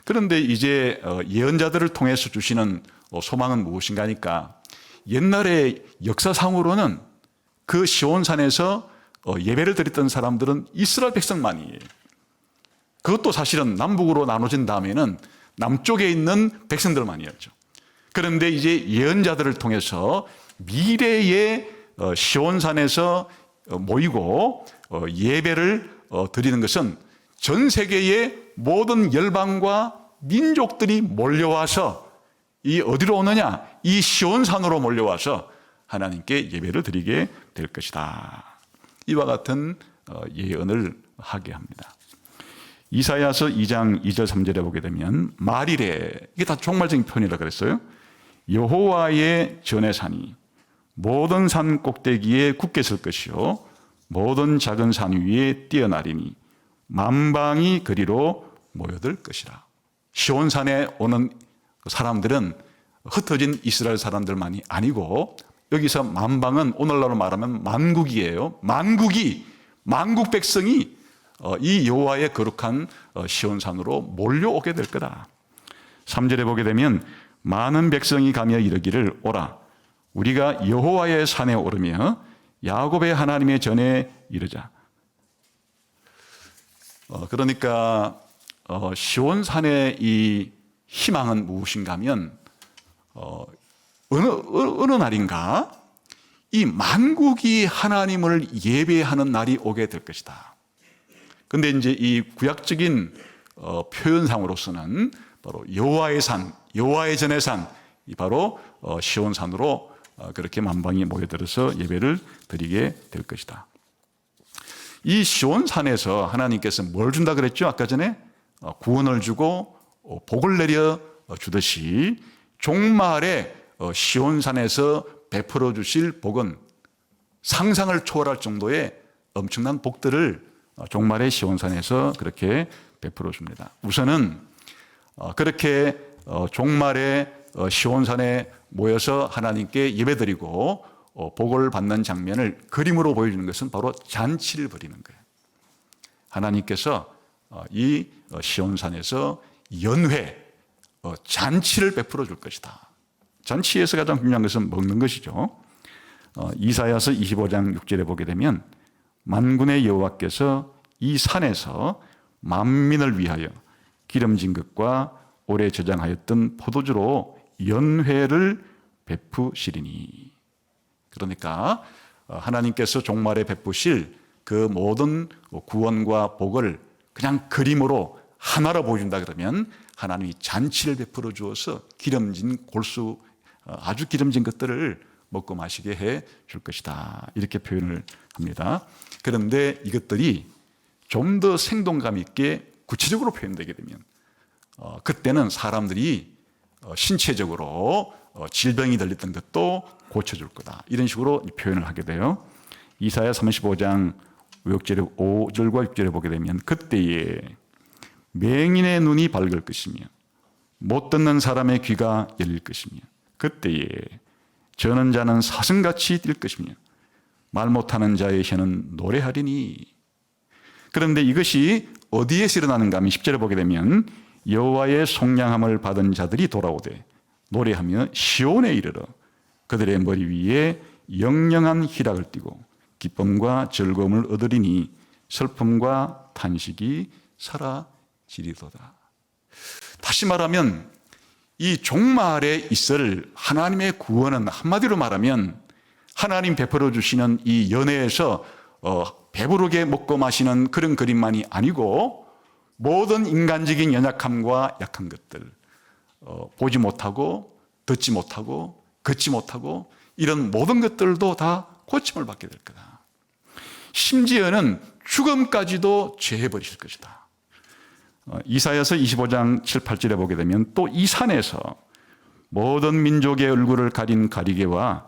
그런데 이제 예언자들을 통해서 주시는 소망은 무엇인가 하니까 옛날에 역사상으로는 그 시온산에서 예배를 드렸던 사람들은 이스라엘 백성만이에요. 그것도 사실은 남북으로 나눠진 다음에는 남쪽에 있는 백성들만이었죠. 그런데 이제 예언자들을 통해서 미래의 시온산에서 모이고 예배를 드리는 것은 전 세계의 모든 열방과 민족들이 몰려와서 이 어디로 오느냐? 이 시온산으로 몰려와서 하나님께 예배를 드리게 될 것이다. 이와 같은 예언을 하게 합니다. 이사야서 2장 2절 3절에 보게 되면 말이래, 이게 다 종말적인 표현이라 그랬어요. 여호와의 전의 산이 모든 산 꼭대기에 굳게 설 것이요 모든 작은 산 위에 뛰어나리니 만방이 그리로 모여들 것이라. 시온산에 오는 사람들은 흩어진 이스라엘 사람들만이 아니고 여기서 만방은 오늘날로 말하면 만국이에요. 만국 백성이 이 여호와의 거룩한 시온산으로 몰려오게 될 거다. 3절에 보게 되면 많은 백성이 가며 이르기를 오라 우리가 여호와의 산에 오르며 야곱의 하나님의 전에 이르자. 그러니까 시온산의 이 희망은 무엇인가 하면 어느 날인가 이 만국이 하나님을 예배하는 날이 오게 될 것이다. 그런데 이제 이 구약적인 표현상으로서는 바로 여호와의 산, 여호와의 전의 산, 이 바로 시온산으로 그렇게 만방이 모여들어서 예배를 드리게 될 것이다. 이 시온산에서 하나님께서 뭘 준다 그랬죠? 아까 전에 구원을 주고 복을 내려 주듯이 종말에 시온산에서 베풀어 주실 복은 상상을 초월할 정도의 엄청난 복들을 종말의 시온산에서 그렇게 베풀어 줍니다. 우선은 그렇게 종말의 시온산에 모여서 하나님께 예배드리고 복을 받는 장면을 그림으로 보여주는 것은 바로 잔치를 벌이는 거예요. 하나님께서 이 시온산에서 연회, 잔치를 베풀어 줄 것이다. 잔치에서 가장 중요한 것은 먹는 것이죠. 이사야서 25장 6절에 보게 되면 만군의 여호와께서 이 산에서 만민을 위하여 기름진 것과 오래 저장하였던 포도주로 연회를 베푸시리니. 그러니까 하나님께서 종말에 베푸실 그 모든 구원과 복을 그냥 그림으로 하나로 보여준다 그러면 하나님이 잔치를 베풀어 주어서 기름진 골수, 아주 기름진 것들을 먹고 마시게 해 줄 것이다. 이렇게 표현을 합니다. 그런데 이것들이 좀 더 생동감 있게 구체적으로 표현되게 되면 그때는 사람들이 신체적으로 질병이 들렸던 것도 고쳐줄 거다. 이런 식으로 표현을 하게 돼요. 이사야 35장 5절과 6절에 보게 되면 그때에 맹인의 눈이 밝을 것이며 못 듣는 사람의 귀가 열릴 것이며 그때에 저는 자는 사슴같이 뛸 것이며 말 못하는 자의 혀는 노래하리니. 그런데 이것이 어디에서 일어나는가 하면 10절에 보게 되면 여호와의 속량함을 받은 자들이 돌아오되 노래하며 시온에 이르러 그들의 머리 위에 영영한 희락을 띠고 기쁨과 즐거움을 얻으리니 슬픔과 탄식이 사라지리도다. 다시 말하면 이 종말에 있을 하나님의 구원은 한마디로 말하면 하나님 베풀어 주시는 이 연회에서 배부르게 먹고 마시는 그런 그림만이 아니고 모든 인간적인 연약함과 약한 것들, 보지 못하고 듣지 못하고 걷지 못하고 이런 모든 것들도 다 고침을 받게 될 거다. 심지어는 죽음까지도 죄해버리실 것이다. 이사야서 25장 7, 8절에 보게 되면 또 이 산에서 모든 민족의 얼굴을 가린 가리개와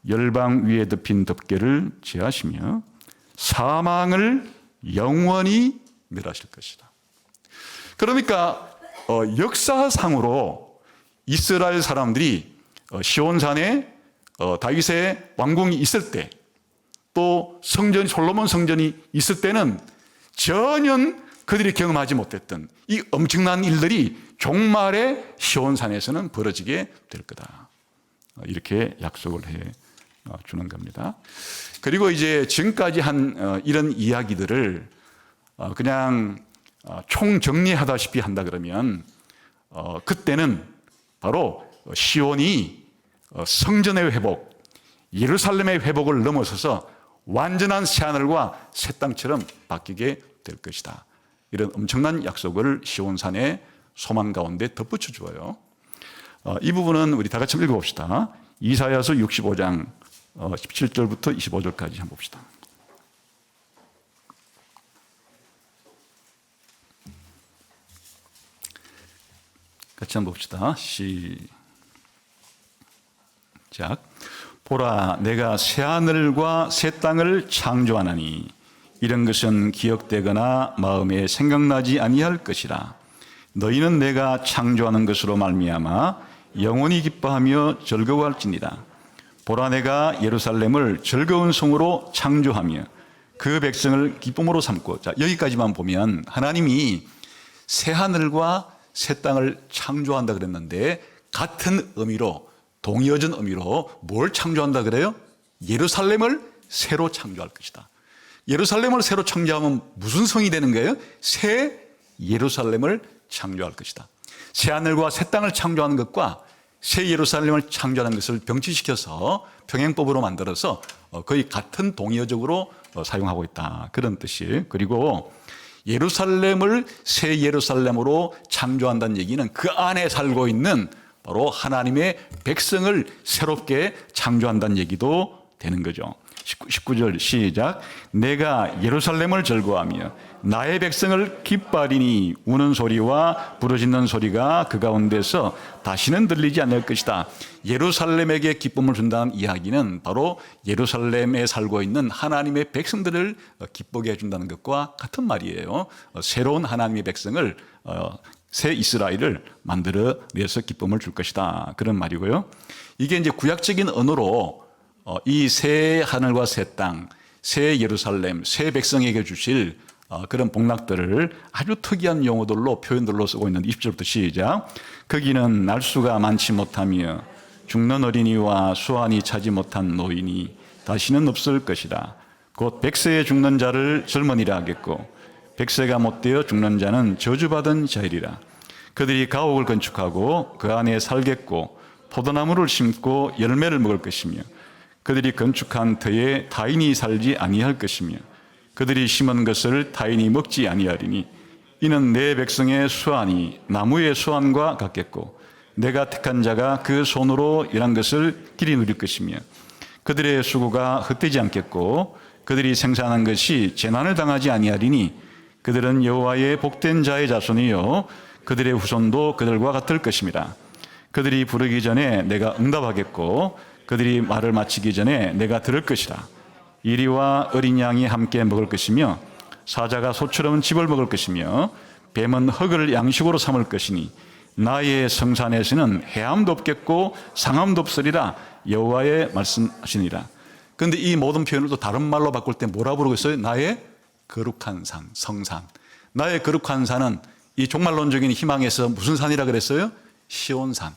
열방 위에 덮인 덮개를 제하시며 사망을 영원히 멸하실 것이다. 그러니까 역사상으로 이스라엘 사람들이 시온산에 다윗의 왕궁이 있을 때, 또 솔로몬 성전이 있을 때는 전혀 그들이 경험하지 못했던 이 엄청난 일들이 종말의 시온산에서는 벌어지게 될 거다. 이렇게 약속을 해 주는 겁니다. 그리고 이제 지금까지 한 이런 이야기들을 그냥 총정리하다시피 한다 그러면 그때는 바로 시온이 성전의 회복, 예루살렘의 회복을 넘어서서 완전한 새하늘과 새 땅처럼 바뀌게 될 것이다. 이런 엄청난 약속을 시온산의 소망 가운데 덧붙여 주어요. 이 부분은 우리 다 같이 한번 읽어봅시다. 이사야서 65장 17절부터 25절까지 한번 봅시다. 같이 한번 봅시다. 시작. 보라, 내가 새하늘과 새 땅을 창조하나니 이런 것은 기억되거나 마음에 생각나지 아니할 것이라. 너희는 내가 창조하는 것으로 말미암아 영원히 기뻐하며 즐거워할지니라. 보라, 내가 예루살렘을 즐거운 성으로 창조하며 그 백성을 기쁨으로 삼고. 자, 여기까지만 보면 하나님이 새하늘과 새 땅을 창조한다 그랬는데 같은 의미로, 동의어진 의미로 뭘 창조한다 그래요? 예루살렘을 새로 창조할 것이다. 예루살렘을 새로 창조하면 무슨 성이 되는 거예요? 새 예루살렘을 창조할 것이다. 새 하늘과 새 땅을 창조하는 것과 새 예루살렘을 창조하는 것을 병치시켜서 평행법으로 만들어서 거의 같은 동의어적으로 사용하고 있다. 그런 뜻이에요. 그리고 예루살렘을 새 예루살렘으로 창조한다는 얘기는 그 안에 살고 있는 바로 하나님의 백성을 새롭게 창조한다는 얘기도 되는 거죠. 19절 시작. 내가 예루살렘을 즐거워하며 나의 백성을 기뻐하리니 우는 소리와 부르짖는 소리가 그 가운데서 다시는 들리지 않을 것이다. 예루살렘에게 기쁨을 준다는 이야기는 바로 예루살렘에 살고 있는 하나님의 백성들을 기쁘게 해준다는 것과 같은 말이에요. 새로운 하나님의 백성을, 새 이스라엘을 만들어내서 기쁨을 줄 것이다. 그런 말이고요. 이게 이제 구약적인 언어로 이 새 하늘과 새 땅, 새 예루살렘, 새 백성에게 주실 그런 복락들을 아주 특이한 용어들로, 표현들로 쓰고 있는 20절부터 시작. 거기는 날수가 많지 못하며 죽는 어린이와 수완이 차지 못한 노인이 다시는 없을 것이다. 곧 백세에 죽는 자를 젊은이라 하겠고 백세가 못되어 죽는 자는 저주받은 자이리라. 그들이 가옥을 건축하고 그 안에 살겠고 포도나무를 심고 열매를 먹을 것이며 그들이 건축한 터에 타인이 살지 아니할 것이며 그들이 심은 것을 타인이 먹지 아니하리니 이는 내 백성의 수완이 나무의 수완과 같겠고 내가 택한 자가 그 손으로 일한 것을 길이 누릴 것이며 그들의 수고가 헛되지 않겠고 그들이 생산한 것이 재난을 당하지 아니하리니 그들은 여호와의 복된 자의 자손이요 그들의 후손도 그들과 같을 것입니다. 그들이 부르기 전에 내가 응답하겠고 그들이 말을 마치기 전에 내가 들을 것이라. 이리와 어린 양이 함께 먹을 것이며 사자가 소처럼 즙을 먹을 것이며 뱀은 흙을 양식으로 삼을 것이니 나의 성산에서는 해함도 없겠고 상함도 없으리라. 여호와의 말씀하시니라. 그런데 이 모든 표현을 또 다른 말로 바꿀 때 뭐라 부르고 있어요? 나의 거룩한 산, 성산. 나의 거룩한 산은 이 종말론적인 희망에서 무슨 산이라 그랬어요? 시온산.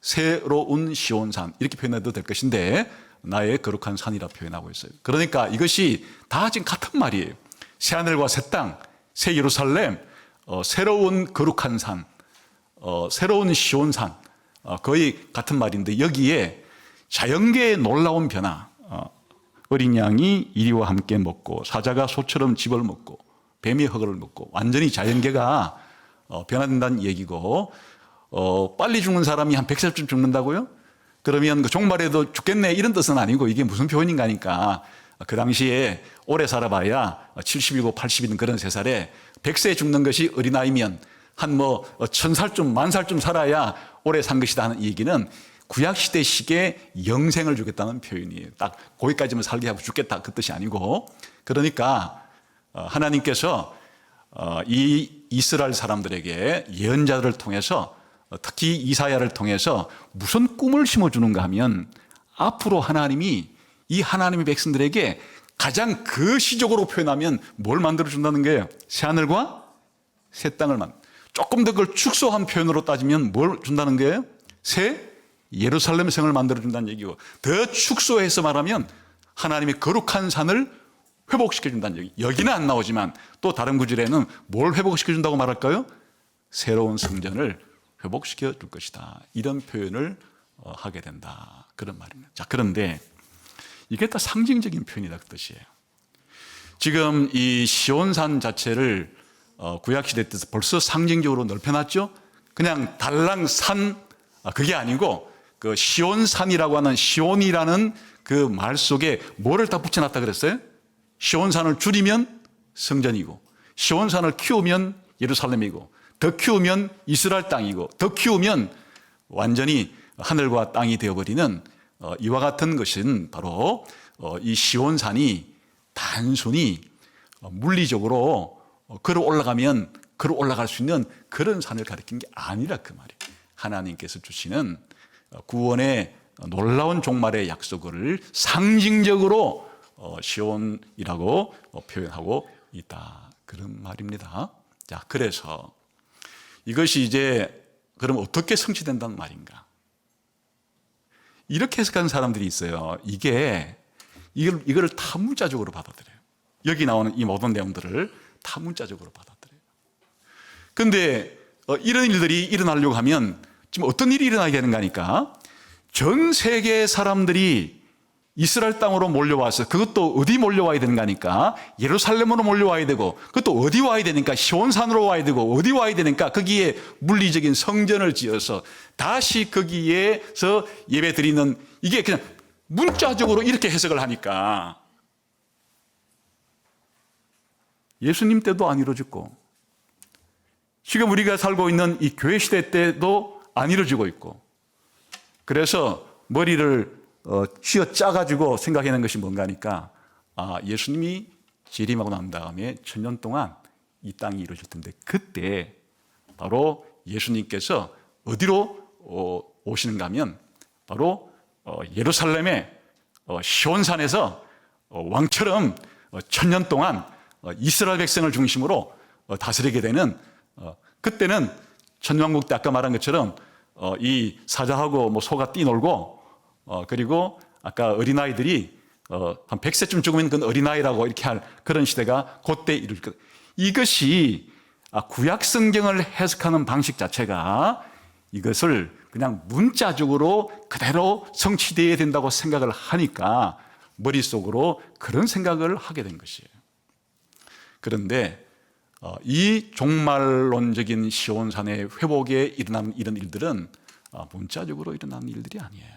새로운 시온산. 이렇게 표현해도 될 것인데 나의 거룩한 산이라 표현하고 있어요. 그러니까 이것이 다 지금 같은 말이에요. 새하늘과 새 땅, 새 예루살렘, 새로운 거룩한 산, 새로운 시온산, 거의 같은 말인데 여기에 자연계의 놀라운 변화, 어린 양이 이리와 함께 먹고 사자가 소처럼 즙을 먹고 뱀이 흙을 먹고 완전히 자연계가 변화된다는 얘기고 빨리 죽는 사람이 한 100살쯤 죽는다고요? 그러면 그 종말에도 죽겠네 이런 뜻은 아니고 이게 무슨 표현인가 하니까 그 당시에 오래 살아봐야 70이고 80이든 그런 세살에 100세에 죽는 것이 어린아이면 한 1000살쯤 10,000살쯤 살아야 오래 산 것이다 하는 얘기는 구약시대식의 영생을 주겠다는 표현이에요. 딱 거기까지만 살게 하고 죽겠다 그 뜻이 아니고 그러니까 하나님께서 이 이스라엘 사람들에게 예언자들을 통해서 특히 이사야를 통해서 무슨 꿈을 심어주는가 하면 앞으로 하나님이 이 하나님의 백성들에게 가장 거시적으로 표현하면 뭘 만들어준다는 거예요? 새하늘과 새 땅을 조금 더 그걸 축소한 표현으로 따지면 뭘 준다는 거예요? 새 예루살렘 성을 만들어준다는 얘기고, 더 축소해서 말하면 하나님의 거룩한 산을 회복시켜준다는 얘기. 여기는 안 나오지만 또 다른 구절에는 뭘 회복시켜준다고 말할까요? 새로운 성전을 회복시켜 줄 것이다. 이런 표현을 하게 된다. 그런 말입니다. 자, 그런데 이게 다 상징적인 표현이다 그 뜻이에요. 지금 이 시온산 자체를 구약시대 때서 벌써 상징적으로 넓혀놨죠. 그냥 달랑산, 그게 아니고 그 시온산이라고 하는, 시온이라는 그 말 속에 뭐를 다 붙여놨다 그랬어요? 시온산을 줄이면 성전이고, 시온산을 키우면 예루살렘이고, 더 키우면 이스라엘 땅이고, 더 키우면 완전히 하늘과 땅이 되어버리는 이와 같은 것은 바로 이 시온산이 단순히 물리적으로 걸어 올라가면 걸어 올라갈 수 있는 그런 산을 가리킨 게 아니라 그 말이에요. 하나님께서 주시는 구원의 놀라운 종말의 약속을 상징적으로 시온이라고 표현하고 있다. 그런 말입니다. 자, 그래서 이것이 이제 그럼 어떻게 성취된다는 말인가? 이렇게 해석하는 사람들이 있어요. 이걸 다 문자적으로 받아들여요. 여기 나오는 이 모든 내용들을 다 문자적으로 받아들여요. 그런데 이런 일들이 일어나려고 하면 지금 어떤 일이 일어나야 되는가 하니까, 전 세계 사람들이 이스라엘 땅으로 몰려와서, 그것도 어디 몰려와야 되는가 하니까 예루살렘으로 몰려와야 되고, 그것도 어디 와야 되니까 시온산으로 와야 되고, 어디 와야 되니까 거기에 물리적인 성전을 지어서 다시 거기에서 예배 드리는, 이게 그냥 문자적으로 이렇게 해석을 하니까 예수님 때도 안 이루어졌고, 지금 우리가 살고 있는 이 교회 시대 때도 안 이루어지고 있고, 그래서 머리를 쥐어 짜가지고 생각해낸 것이 뭔가 하니까, 예수님이 재림하고 난 다음에 1000년 동안 이 땅이 이루어질 텐데, 그때 바로 예수님께서 어디로 오시는가 하면 바로 예루살렘의 시온산에서 왕처럼 1000년 동안 이스라엘 백성을 중심으로 다스리게 되는, 그때는 천왕국 때 아까 말한 것처럼 이 사자하고 뭐 소가 뛰놀고, 그리고 아까 어린아이들이 한 100세쯤 죽으면 그건 어린아이라고 이렇게 할 그런 시대가 그때 이룰 것. 이것이 구약 성경을 해석하는 방식 자체가 이것을 그냥 문자적으로 그대로 성취되어야 된다고 생각을 하니까 머릿속으로 그런 생각을 하게 된 것이에요. 그런데 이 종말론적인 시온산의 회복에 일어나는 이런 일들은 문자적으로 일어나는 일들이 아니에요.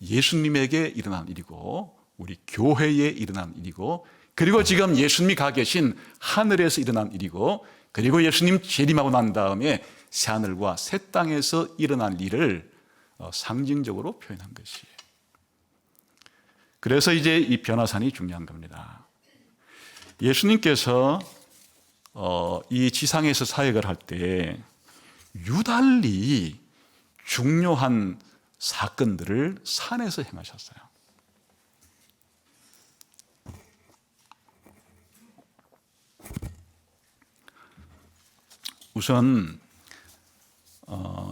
예수님에게 일어난 일이고, 우리 교회에 일어난 일이고, 그리고 지금 예수님이 가 계신 하늘에서 일어난 일이고, 그리고 예수님 재림하고 난 다음에 새하늘과 새 땅에서 일어난 일을 상징적으로 표현한 것이에요. 그래서 이제 이 변화산이 중요한 겁니다. 예수님께서 이 지상에서 사역을 할 때 유달리 중요한 사건들을 산에서 행하셨어요. 우선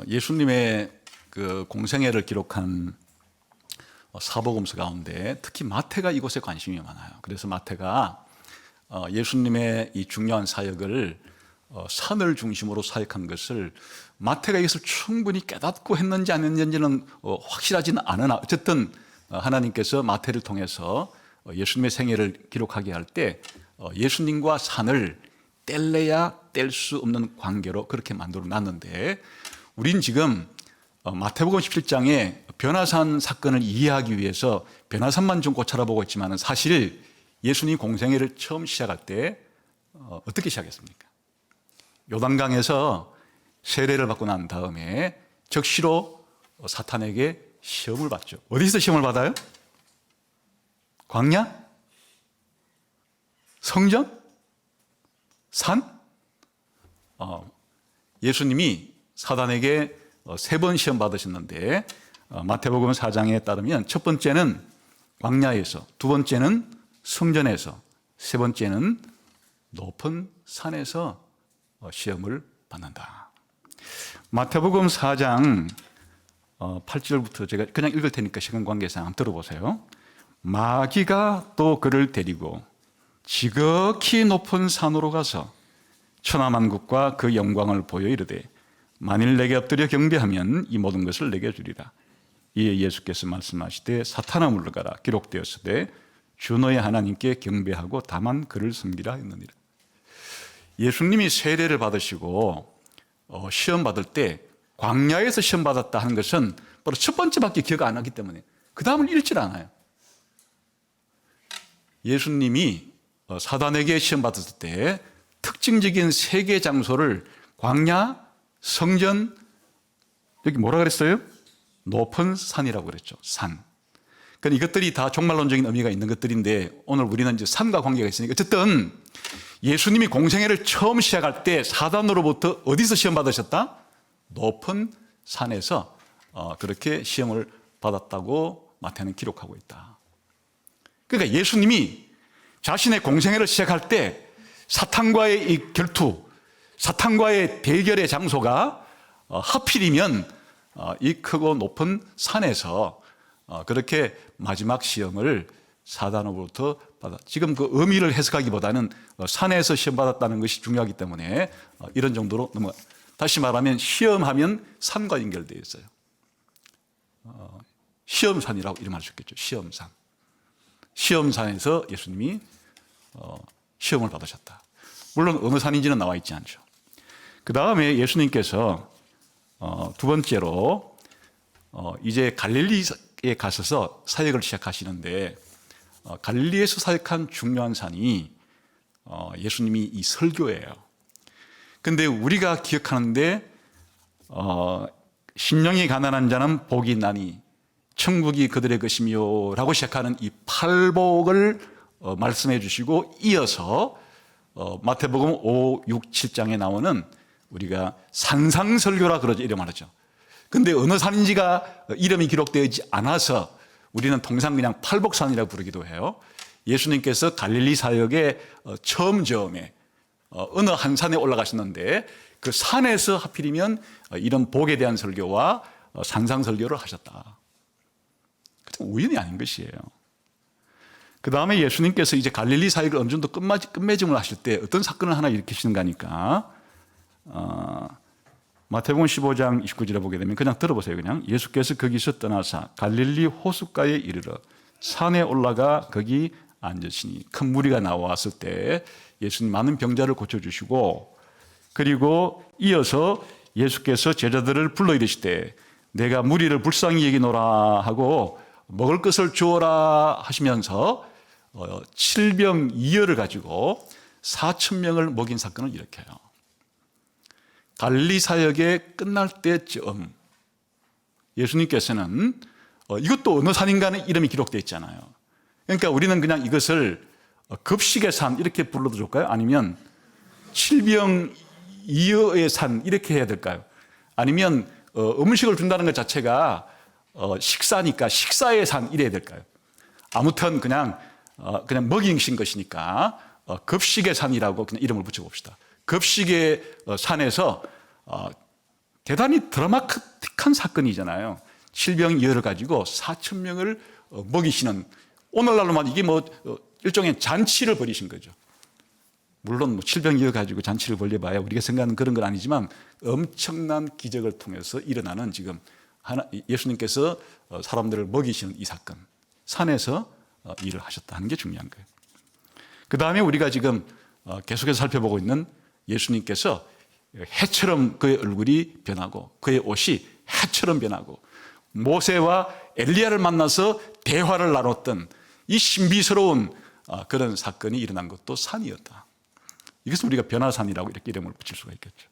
예수님의 그 공생애를 기록한 사복음서 가운데 특히 마태가 이곳에 관심이 많아요. 그래서 마태가 예수님의 이 중요한 사역을 산을 중심으로 사역한 것을, 마태가 이것을 충분히 깨닫고 했는지 안 했는지는 확실하지는 않으나, 어쨌든 하나님께서 마태를 통해서 예수님의 생애를 기록하게 할 때 예수님과 산을 뗄래야 뗄 수 없는 관계로 그렇게 만들어 놨는데, 우린 지금 마태복음 17장에 변화산 사건을 이해하기 위해서 변화산만 좀 고찰해보고 있지만, 사실 예수님 공생애를 처음 시작할 때 어떻게 시작했습니까? 요단강에서 세례를 받고 난 다음에 적시로 사탄에게 시험을 받죠. 어디서 시험을 받아요? 광야? 성전? 산? 예수님이 사단에게 3번 시험 받으셨는데 마태복음 4장에 따르면 첫 번째는 광야에서, 두 번째는 성전에서, 세 번째는 높은 산에서 시험을 받는다. 마태복음 4장 8절부터 제가 그냥 읽을 테니까 시간 관계상 한번 들어보세요. 마귀가 또 그를 데리고 지극히 높은 산으로 가서 천하만국과 그 영광을 보여 이르되 만일 내게 엎드려 경배하면 이 모든 것을 내게 주리라. 이에 예수께서 말씀하시되 사탄아 물러가라. 기록되었으되 주 너의 하나님께 경배하고 다만 그를 섬기라 했느니라. 예수님이 세례를 받으시고 시험 받을 때 광야에서 시험 받았다 하는 것은 바로 첫 번째밖에 기억 안 하기 때문에 그 다음을 읽질 않아요. 예수님이 사단에게 시험 받았을 때 특징적인 3개 장소를 광야, 성전, 여기 뭐라 그랬어요? 높은 산이라고 그랬죠. 산. 그러니까 이것들이 다 종말론적인 의미가 있는 것들인데 오늘 우리는 이제 산과 관계가 있으니까 어쨌든 예수님이 공생애를 처음 시작할 때 사단으로부터 어디서 시험 받으셨다? 높은 산에서 그렇게 시험을 받았다고 마태는 기록하고 있다. 그러니까 예수님이 자신의 공생애를 시작할 때 사탄과의 이 결투, 사탄과의 대결의 장소가 하필이면 이 크고 높은 산에서 그렇게 마지막 시험을 사단으로부터 받아. 지금 그 의미를 해석하기보다는 산에서 시험 받았다는 것이 중요하기 때문에 이런 정도로 넘어가. 다시 말하면 시험하면 산과 연결되어 있어요. 시험산이라고 이름할 수 있겠죠. 시험산. 시험산에서 예수님이 시험을 받으셨다. 물론 어느 산인지는 나와 있지 않죠. 그 다음에 예수님께서 두 번째로 이제 갈릴리에 가셔서 사역을 시작하시는데 갈릴리에서 사역한 중요한 산이 예수님이 이 설교예요. 근데 우리가 기억하는데 심령이 가난한 자는 복이 나니 천국이 그들의 것이며 라고 시작하는 이 팔복을 말씀해 주시고 이어서 마태복음 5, 6, 7장에 나오는 우리가 산상설교라 그러죠. 이름 말하죠. 근데 어느 산인지가 이름이 기록되지 않아서 우리는 통상 그냥 팔복산이라고 부르기도 해요. 예수님께서 갈릴리 사역의 처음에 어느 한 산에 올라가셨는데 그 산에서 하필이면 이런 복에 대한 설교와 산상설교를 하셨다. 우연이 아닌 것이에요. 그 다음에 예수님께서 이제 갈릴리 사역을 어느 정도 끝맺음을 하실 때 어떤 사건을 하나 일으키시는가 하니까 마태복음 15장 29절에 보게 되면 그냥 들어보세요. 그냥 예수께서 거기서 떠나사 갈릴리 호숫가에 이르러 산에 올라가 거기 앉으시니 큰 무리가 나왔을 때 예수님 많은 병자를 고쳐주시고 그리고 이어서 예수께서 제자들을 불러 이르시되 내가 무리를 불쌍히 여기노라 하고 먹을 것을 주어라 하시면서 7병2여를 가지고 4,000명을 먹인 사건을 일으켜요. 갈릴리 사역의 끝날 때쯤 예수님께서는 이것도 어느 산인가는 이름이 기록되어 있잖아요. 그러니까 우리는 그냥 이것을 급식의 산 이렇게 불러도 좋을까요? 아니면 7병2여의 산 이렇게 해야 될까요? 아니면 음식을 준다는 것 자체가 식사니까 식사의 산 이래야 될까요? 아무튼 그냥 먹이신 것이니까 급식의 산이라고 그냥 이름을 붙여봅시다. 급식의 산에서 대단히 드라마틱한 사건이잖아요. 7병2여를 가지고 4,000명을 먹이시는 오늘날로만 이게 일종의 잔치를 벌이신 거죠. 물론 7병2여 가지고 잔치를 벌려봐야 우리가 생각하는 그런 건 아니지만 엄청난 기적을 통해서 일어나는 지금 예수님께서 사람들을 먹이시는 이 사건 산에서 일을 하셨다 하는 게 중요한 거예요. 그 다음에 우리가 지금 계속해서 살펴보고 있는 예수님께서 해처럼 그의 얼굴이 변하고 그의 옷이 해처럼 변하고 모세와 엘리야를 만나서 대화를 나눴던 이 신비스러운 그런 사건이 일어난 것도 산이었다. 이것은 우리가 변화산이라고 이렇게 이름을 붙일 수가 있겠죠.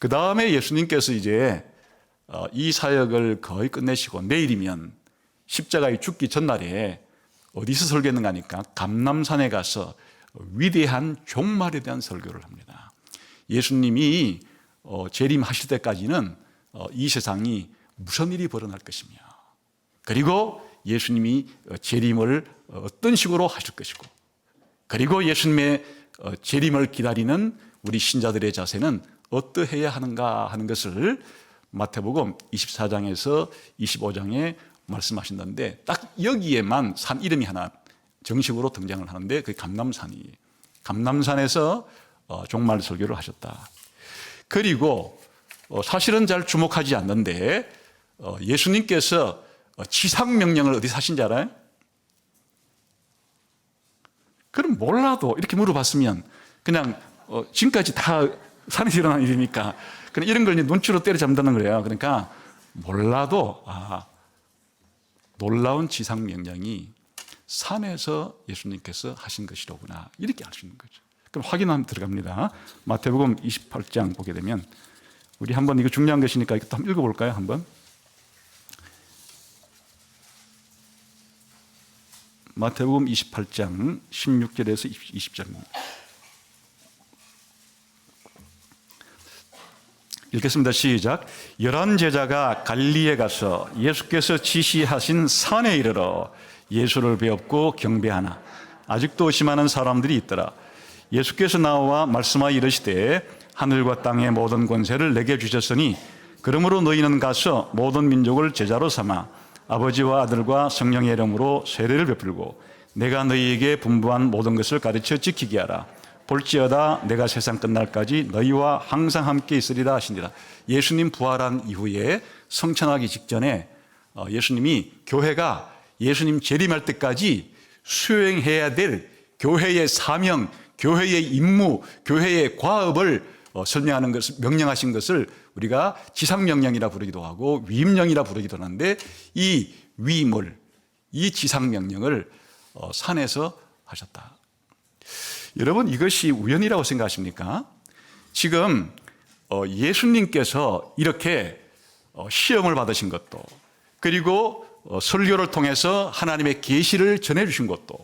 그 다음에 예수님께서 이제 이 사역을 거의 끝내시고 내일이면 십자가에 죽기 전날에 어디서 설교했는가 하니까 감람산에 가서 위대한 종말에 대한 설교를 합니다. 예수님이 재림하실 때까지는 이 세상이 무슨 일이 벌어날 것이며, 그리고 예수님이 재림을 어떤 식으로 하실 것이고, 그리고 예수님의 재림을 기다리는 우리 신자들의 자세는 어떠해야 하는가 하는 것을 마태복음 24장에서 25장에 말씀하신다는데, 딱 여기에만 산 이름이 하나 정식으로 등장을 하는데, 그게 감람산이에요. 감람산에서 종말 설교를 하셨다. 그리고 사실은 잘 주목하지 않는데, 예수님께서 지상 명령을 어디서 하신지 알아요? 그럼 몰라도 이렇게 물어봤으면 그냥 지금까지 다 산에서 일어난 일이니까 그냥 이런 걸 눈치로 때려잡는다는 거예요. 그러니까 몰라도 놀라운 지상 명령이 산에서 예수님께서 하신 것이로구나, 이렇게 알 수 있는 거죠. 그럼 확인하면 들어갑니다. 마태복음 28장 보게 되면, 우리 한번 이거 중요한 것이니까 이것도 한번 읽어볼까요? 한번. 마태복음 28장 16절에서 20절입니다. 읽겠습니다. 시작. 11 제자가 갈릴리에 가서 예수께서 지시하신 산에 이르러 예수를 배웠고 경배하나 아직도 의심하는 사람들이 있더라. 예수께서 나와 말씀하여 이르시되 하늘과 땅의 모든 권세를 내게 주셨으니 그러므로 너희는 가서 모든 민족을 제자로 삼아 아버지와 아들과 성령의 이름으로 세례를 베풀고 내가 너희에게 분부한 모든 것을 가르쳐 지키게 하라. 볼지어다 내가 세상 끝날까지 너희와 항상 함께 있으리라 하시니라. 예수님 부활한 이후에 성천하기 직전에 예수님이 교회가 예수님 재림할 때까지 수행해야 될 교회의 사명, 교회의 임무, 교회의 과업을 설명하는 것을, 명령하신 것을 우리가 지상명령이라 부르기도 하고 위임령이라 부르기도 하는데, 이 위임을, 이 지상명령을 산에서 하셨다. 여러분, 이것이 우연이라고 생각하십니까? 지금 예수님께서 이렇게 시험을 받으신 것도, 그리고 설교를 통해서 하나님의 계시를 전해주신 것도,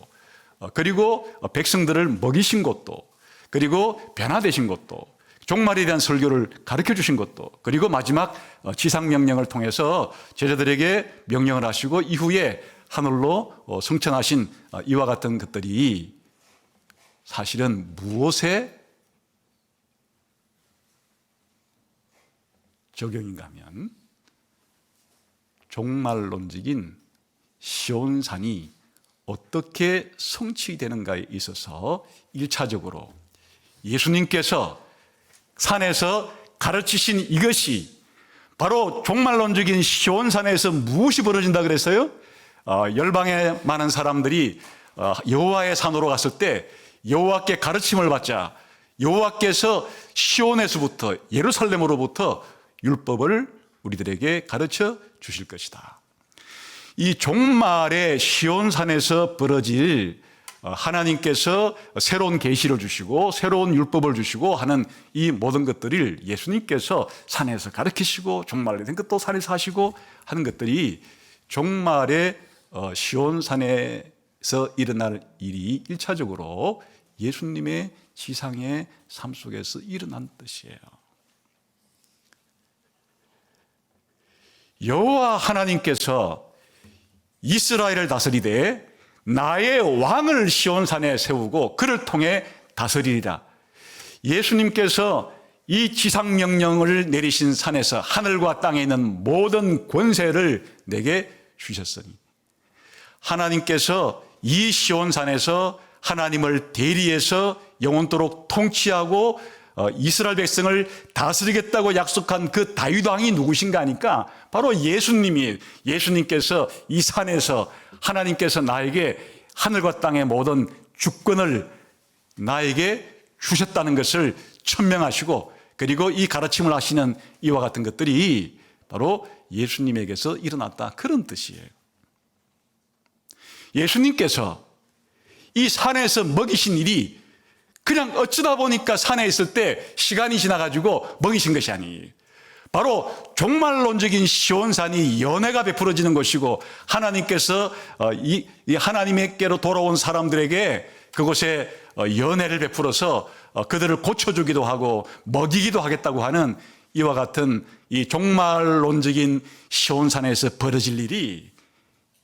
그리고 백성들을 먹이신 것도, 그리고 변화되신 것도, 종말에 대한 설교를 가르쳐 주신 것도, 그리고 마지막 지상명령을 통해서 제자들에게 명령을 하시고 이후에 하늘로 승천하신 이와 같은 것들이 사실은 무엇에 적용인가 하면, 종말론적인 시온산이 어떻게 성취되는가에 있어서 1차적으로 예수님께서 산에서 가르치신 이것이 바로 종말론적인 시온산에서 무엇이 벌어진다 그랬어요? 열방의 많은 사람들이 여호와의 산으로 갔을 때 여호와께 가르침을 받자 여호와께서 시온에서부터, 예루살렘으로부터 율법을 우리들에게 가르쳐 주실 것이다. 이 종말의 시온산에서 벌어질 하나님께서 새로운 계시를 주시고 새로운 율법을 주시고 하는 이 모든 것들을 예수님께서 산에서 가르치시고 종말에 된 것도 산에서 하시고 하는 것들이 종말의 시온산에서 일어날 일이 1차적으로 예수님의 지상의 삶 속에서 일어난 뜻이에요. 여호와 하나님께서 이스라엘을 다스리되 나의 왕을 시온산에 세우고 그를 통해 다스리리라. 예수님께서 이 지상명령을 내리신 산에서 하늘과 땅에 있는 모든 권세를 내게 주셨으니, 하나님께서 이 시온산에서 하나님을 대리해서 영원토록 통치하고 이스라엘 백성을 다스리겠다고 약속한 그 다윗 왕이 누구신가 하니까 바로 예수님께서 이 산에서 하나님께서 나에게 하늘과 땅의 모든 주권을 나에게 주셨다는 것을 천명하시고, 그리고 이 가르침을 하시는 이와 같은 것들이 바로 예수님에게서 일어났다, 그런 뜻이에요. 예수님께서 이 산에서 먹이신 일이 그냥 어쩌다 보니까 산에 있을 때 시간이 지나가지고 먹이신 것이 아니에요. 바로 종말론적인 시온산이 연회가 베풀어지는 것이고, 하나님께서 이 하나님께로 돌아온 사람들에게 그곳에 연회를 베풀어서 그들을 고쳐주기도 하고 먹이기도 하겠다고 하는 이와 같은 이 종말론적인 시온산에서 벌어질 일이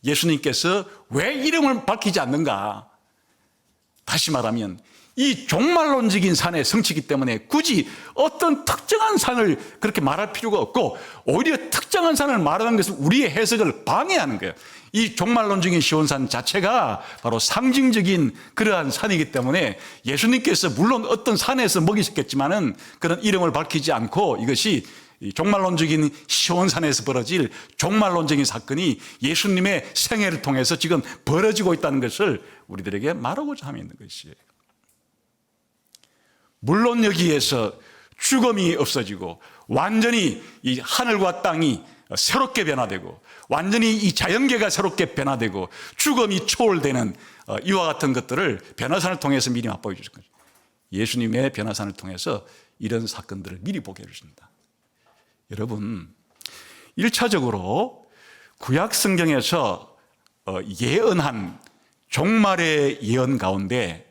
예수님께서 왜 이름을 밝히지 않는가? 다시 말하면 이 종말론적인 산의 성취이기 때문에 굳이 어떤 특정한 산을 그렇게 말할 필요가 없고 오히려 특정한 산을 말하는 것은 우리의 해석을 방해하는 거예요. 이 종말론적인 시온산 자체가 바로 상징적인 그러한 산이기 때문에 예수님께서 물론 어떤 산에서 먹이셨겠지만은 그런 이름을 밝히지 않고 이것이 종말론적인 시온산에서 벌어질 종말론적인 사건이 예수님의 생애를 통해서 지금 벌어지고 있다는 것을 우리들에게 말하고자 하고 있는 것이에요. 물론 여기에서 죽음이 없어지고 완전히 이 하늘과 땅이 새롭게 변화되고 완전히 이 자연계가 새롭게 변화되고 죽음이 초월되는 이와 같은 것들을 변화산을 통해서 미리 맛보여 주신 거죠. 예수님의 변화산을 통해서 이런 사건들을 미리 보게 해주십니다. 여러분, 1차적으로 구약 성경에서 예언한 종말의 예언 가운데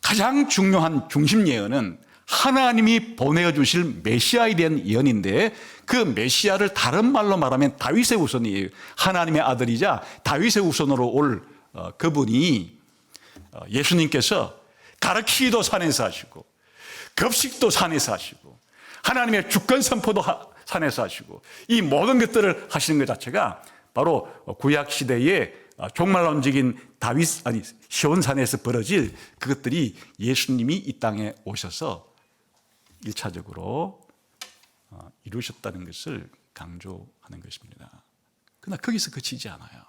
가장 중요한 중심 예언은 하나님이 보내주실 메시아에 대한 예언인데 그 메시아를 다른 말로 말하면 다윗의 후손이에요. 하나님의 아들이자 다윗의 후손으로 올 그분이 예수님께서 가르치기도 산에서 하시고 급식도 산에서 하시고 하나님의 주권 선포도 산에서 하시고 이 모든 것들을 하시는 것 자체가 바로 구약 시대의 종말론적인 시온산에서 벌어질 그것들이 예수님이 이 땅에 오셔서 1차적으로 이루셨다는 것을 강조하는 것입니다. 그러나 거기서 그치지 않아요.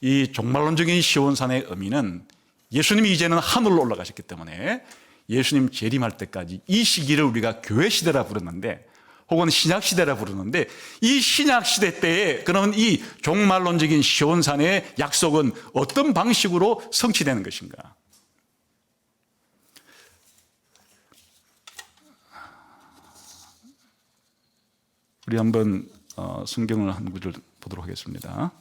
이 종말론적인 시온산의 의미는 예수님이 이제는 하늘로 올라가셨기 때문에 예수님 재림할 때까지 이 시기를 우리가 교회 시대라 부르는데 혹은 신약 시대라 부르는데 이 신약 시대 때에 그러면 이 종말론적인 시온산의 약속은 어떤 방식으로 성취되는 것인가? 우리 한번 성경을 한 구절 보도록 하겠습니다.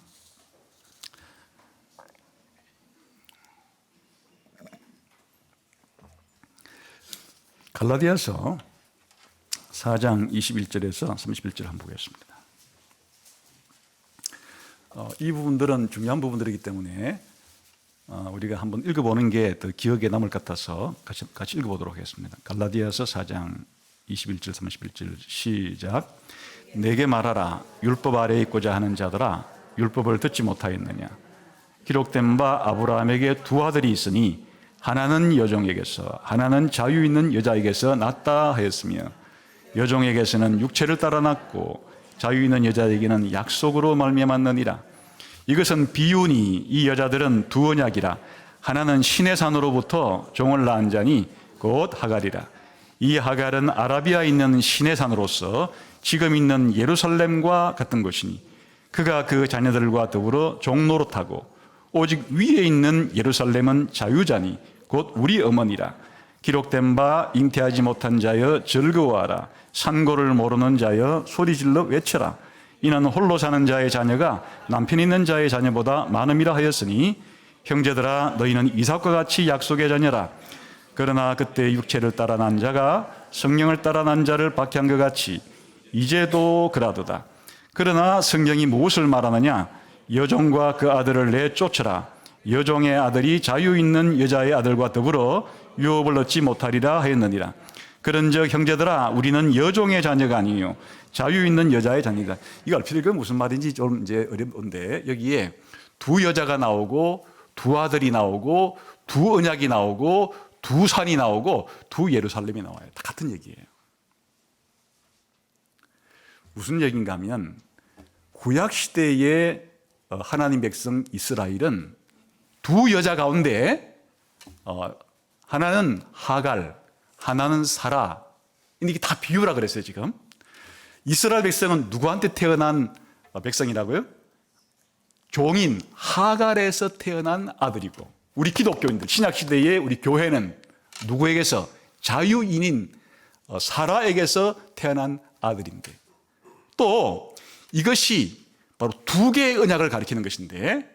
갈라디아서 4장 21절에서 31절 한번 보겠습니다. 이 부분들은 중요한 부분들이기 때문에 우리가 한번 읽어보는 게 더 기억에 남을 것 같아서 같이 읽어보도록 하겠습니다. 갈라디아서 4장 21절 31절 시작. 내게 말하라. 율법 아래에 있고자 하는 자들아 율법을 듣지 못하였느냐. 기록된 바 아브라함에게 두 아들이 있으니 하나는 여종에게서 하나는 자유 있는 여자에게서 낳았다 하였으며 여종에게서는 육체를 따라 낳고 자유 있는 여자에게는 약속으로 말미암았느니라. 이것은 비유니 이 여자들은 두 언약이라. 하나는 신의 산으로부터 종을 낳은 자니 곧 하갈이라. 이 하갈은 아라비아에 있는 신의 산으로서 지금 있는 예루살렘과 같은 곳이니 그가 그 자녀들과 더불어 종노릇하고 오직 위에 있는 예루살렘은 자유자니 곧 우리 어머니라. 기록된 바 잉태하지 못한 자여 즐거워하라. 산고를 모르는 자여 소리질러 외쳐라. 이는 홀로 사는 자의 자녀가 남편 있는 자의 자녀보다 많음이라 하였으니 형제들아 너희는 이삭과 같이 약속의 자녀라. 그러나 그때 육체를 따라 난 자가 성령을 따라 난 자를 박해한 것 같이 이제도 그라도다. 그러나 성경이 무엇을 말하느냐. 여종과 그 아들을 내쫓으라. 여종의 아들이 자유 있는 여자의 아들과 더불어 유업을 얻지 못하리라 하였느니라. 그런즉 형제들아 우리는 여종의 자녀가 아니요 자유 있는 여자의 자녀다. 이거 알필요가 무슨 말인지 좀 이제 어려운데 여기에 두 여자가 나오고 두 아들이 나오고 두 언약이 나오고 두 산이 나오고 두 예루살렘이 나와요. 다 같은 얘기예요. 무슨 얘기인가 하면 구약 시대의 하나님 백성 이스라엘은 두 여자 가운데 하나는 하갈, 하나는 사라. 이게 다 비유라 그랬어요 지금. 이스라엘 백성은 누구한테 태어난 백성이라고요? 종인 하갈에서 태어난 아들이고 우리 기독교인들 신약시대의 우리 교회는 누구에게서? 자유인인 사라에게서 태어난 아들인데 또 이것이 바로 두 개의 언약을 가리키는 것인데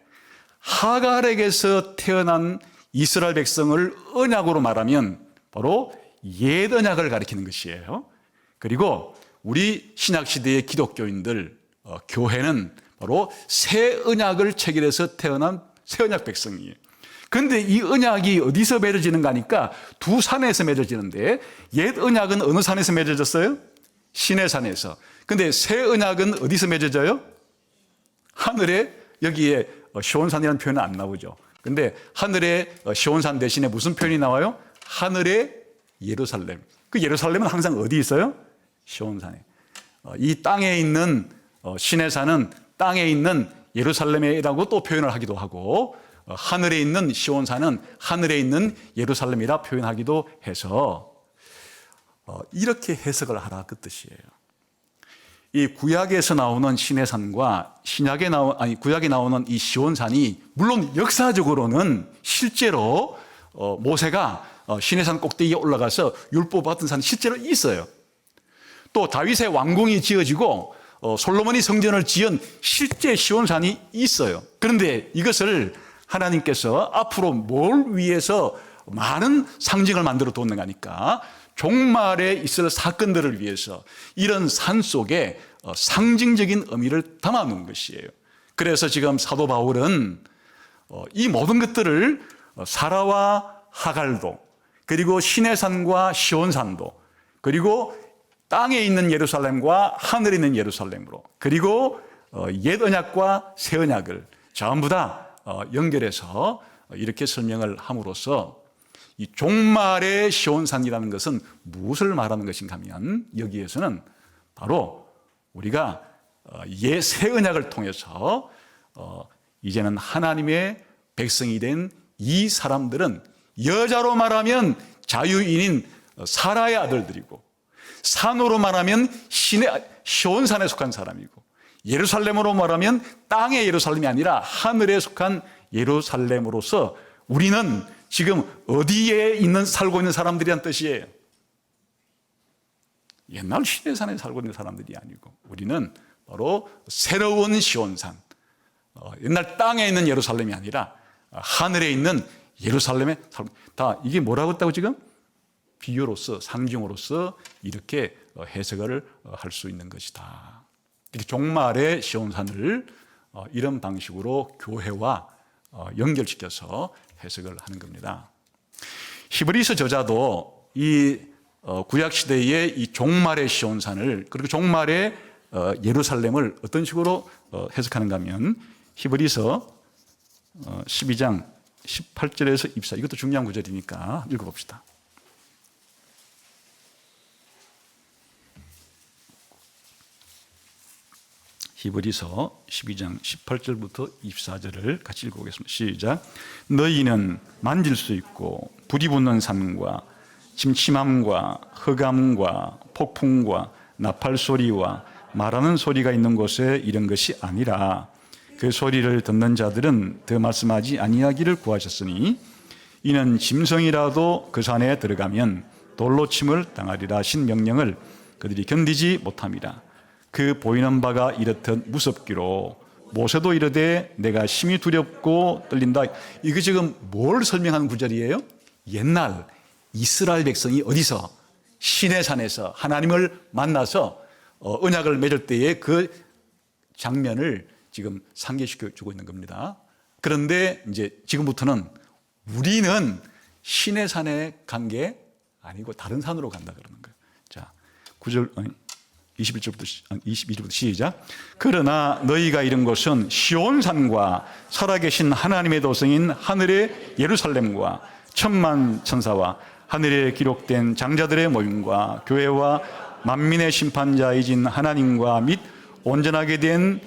하갈에게서 태어난 이스라엘 백성을 언약으로 말하면 바로 옛 언약을 가리키는 것이에요. 그리고 우리 신약 시대의 기독교인들 교회는 바로 새 언약을 체결해서 태어난 새 언약 백성이에요. 그런데 이 언약이 어디서 맺어지는가 하니까 두 산에서 맺어지는데, 옛 언약은 어느 산에서 맺어졌어요? 시내산에서. 근데 새 언약은 어디서 맺어져요? 하늘에, 여기에 시온산이라는 표현은 안 나오죠. 근데 하늘의 시온산 대신에 무슨 표현이 나와요? 하늘의 예루살렘. 그 예루살렘은 항상 어디 있어요? 시온산에. 이 땅에 있는 시내산은 땅에 있는 예루살렘이라고 또 표현을 하기도 하고, 하늘에 있는 시온산은 하늘에 있는 예루살렘이라 표현하기도 해서 이렇게 해석을 하라 그 뜻이에요. 이 구약에서 나오는 시내산과 구약에 나오는 이 시온산이 물론 역사적으로는 실제로 모세가 시내산 꼭대기에 올라가서 율법 받은 산이 실제로 있어요. 또 다윗의 왕궁이 지어지고 솔로몬이 성전을 지은 실제 시온산이 있어요. 그런데 이것을 하나님께서 앞으로 뭘 위해서 많은 상징을 만들어 두었는가 하니까 종말에 있을 사건들을 위해서 이런 산 속에 상징적인 의미를 담아놓은 것이에요. 그래서 지금 사도 바울은 이 모든 것들을 사라와 하갈도, 그리고 시내산과 시온산도, 그리고 땅에 있는 예루살렘과 하늘에 있는 예루살렘으로, 그리고 옛 언약과 새 언약을 전부 다 연결해서 이렇게 설명을 함으로써 이 종말의 시온산이라는 것은 무엇을 말하는 것인가 하면, 여기에서는 바로 우리가 새 언약을 통해서 이제는 하나님의 백성이 된 이 사람들은 여자로 말하면 자유인인 사라의 아들들이고, 산으로 말하면 시온산에 속한 사람이고, 예루살렘으로 말하면 땅의 예루살렘이 아니라 하늘에 속한 예루살렘으로서 우리는 지금 어디에 살고 있는 사람들이란 뜻이에요. 옛날 시내산에 살고 있는 사람들이 아니고 우리는 바로 새로운 시온산, 옛날 땅에 있는 예루살렘이 아니라 하늘에 있는 예루살렘에 살고, 다 이게 뭐라고 했다고 지금? 비유로서, 상징으로서 이렇게 해석을 할 수 있는 것이다. 이렇게 종말의 시온산을 이런 방식으로 교회와 연결시켜서 해석을 하는 겁니다. 히브리서 저자도 이 구약시대의 이 종말의 시온산을, 그리고 종말의 예루살렘을 어떤 식으로 해석하는가 하면, 히브리서 12장 18절에서 24, 이것도 중요한 구절이니까 읽어봅시다. 히브리서 12장 18절부터 24절을 같이 읽어보겠습니다. 시작. 너희는 만질 수 있고 불이 붙는 산과 침침함과 흑암과 폭풍과 나팔 소리와 말하는 소리가 있는 곳에 이런 것이 아니라, 그 소리를 듣는 자들은 더 말씀하지 아니하기를 구하셨으니 이는 짐승이라도 그 산에 들어가면 돌로 침을 당하리라 하신 명령을 그들이 견디지 못함이라. 그 보이는 바가 이렇듯 무섭기로 모세도 이르되 내가 심히 두렵고 떨린다. 이거 지금 뭘 설명하는 구절이에요? 옛날 이스라엘 백성이 어디서? 시내산에서 하나님을 만나서 언약을 맺을 때의 그 장면을 지금 상기시켜 주고 있는 겁니다. 그런데 이제 지금부터는 우리는 시내산에 간 게 아니고 다른 산으로 간다 그러는 거예요. 자, 22절부터 시작. 그러나 너희가 이른 곳은 시온산과 살아계신 하나님의 도성인 하늘의 예루살렘과 천만 천사와 하늘에 기록된 장자들의 모임과 교회와 만민의 심판자이신 하나님과 및 온전하게 된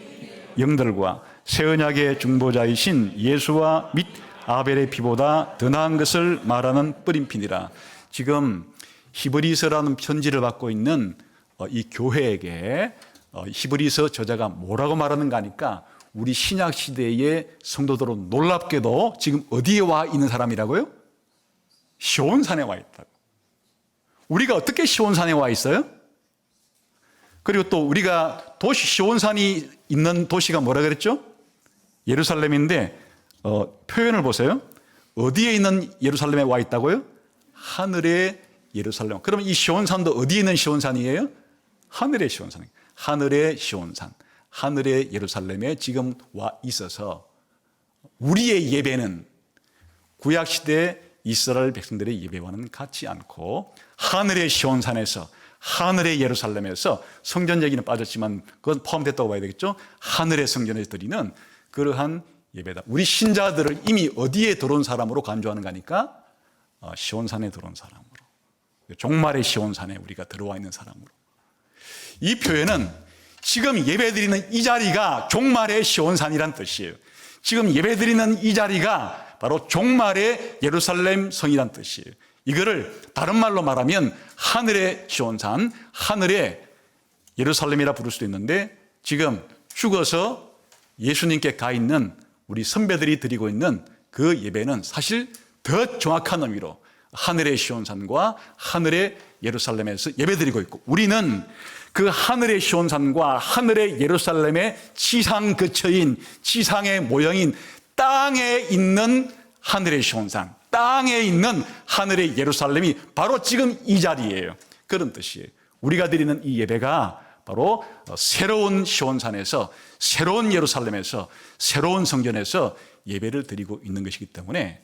영들과 새 언약의 중보자이신 예수와 및 아벨의 피보다 더 나은 것을 말하는 뿌림핀이라. 지금 히브리서라는 편지를 받고 있는 이 교회에게 히브리서 저자가 뭐라고 말하는가 하니까, 우리 신약 시대의 성도들은 놀랍게도 지금 어디에 와 있는 사람이라고요? 시온산에 와 있다고. 우리가 어떻게 시온산에 와 있어요? 그리고 또 우리가 시온산이 있는 도시가 뭐라 그랬죠? 예루살렘인데 표현을 보세요. 어디에 있는 예루살렘에 와 있다고요? 하늘의 예루살렘. 그러면 이 시온산도 어디에 있는 시온산이에요? 하늘의 시온산, 하늘의 시온산, 하늘의 예루살렘에 지금 와 있어서 우리의 예배는 구약시대 이스라엘 백성들의 예배와는 같지 않고 하늘의 시온산에서, 하늘의 예루살렘에서, 성전 얘기는 빠졌지만 그건 포함됐다고 봐야 되겠죠. 하늘의 성전에서 드리는 그러한 예배다. 우리 신자들을 이미 어디에 들어온 사람으로 간주하는 거니까 시온산에 들어온 사람으로, 종말의 시온산에 우리가 들어와 있는 사람으로. 이 표현은 지금 예배드리는 이 자리가 종말의 시온산이란 뜻이에요. 지금 예배드리는 이 자리가 바로 종말의 예루살렘 성이란 뜻이에요. 이거를 다른 말로 말하면 하늘의 시온산, 하늘의 예루살렘이라 부를 수도 있는데, 지금 죽어서 예수님께 가 있는 우리 선배들이 드리고 있는 그 예배는 사실 더 정확한 의미로 하늘의 시온산과 하늘의 예루살렘에서 예배드리고 있고, 우리는 그 하늘의 시온산과 하늘의 예루살렘의 지상 근처인, 지상의 모형인 땅에 있는 하늘의 시온산, 땅에 있는 하늘의 예루살렘이 바로 지금 이 자리예요. 그런 뜻이에요. 우리가 드리는 이 예배가 바로 새로운 시온산에서, 새로운 예루살렘에서, 새로운 성전에서 예배를 드리고 있는 것이기 때문에,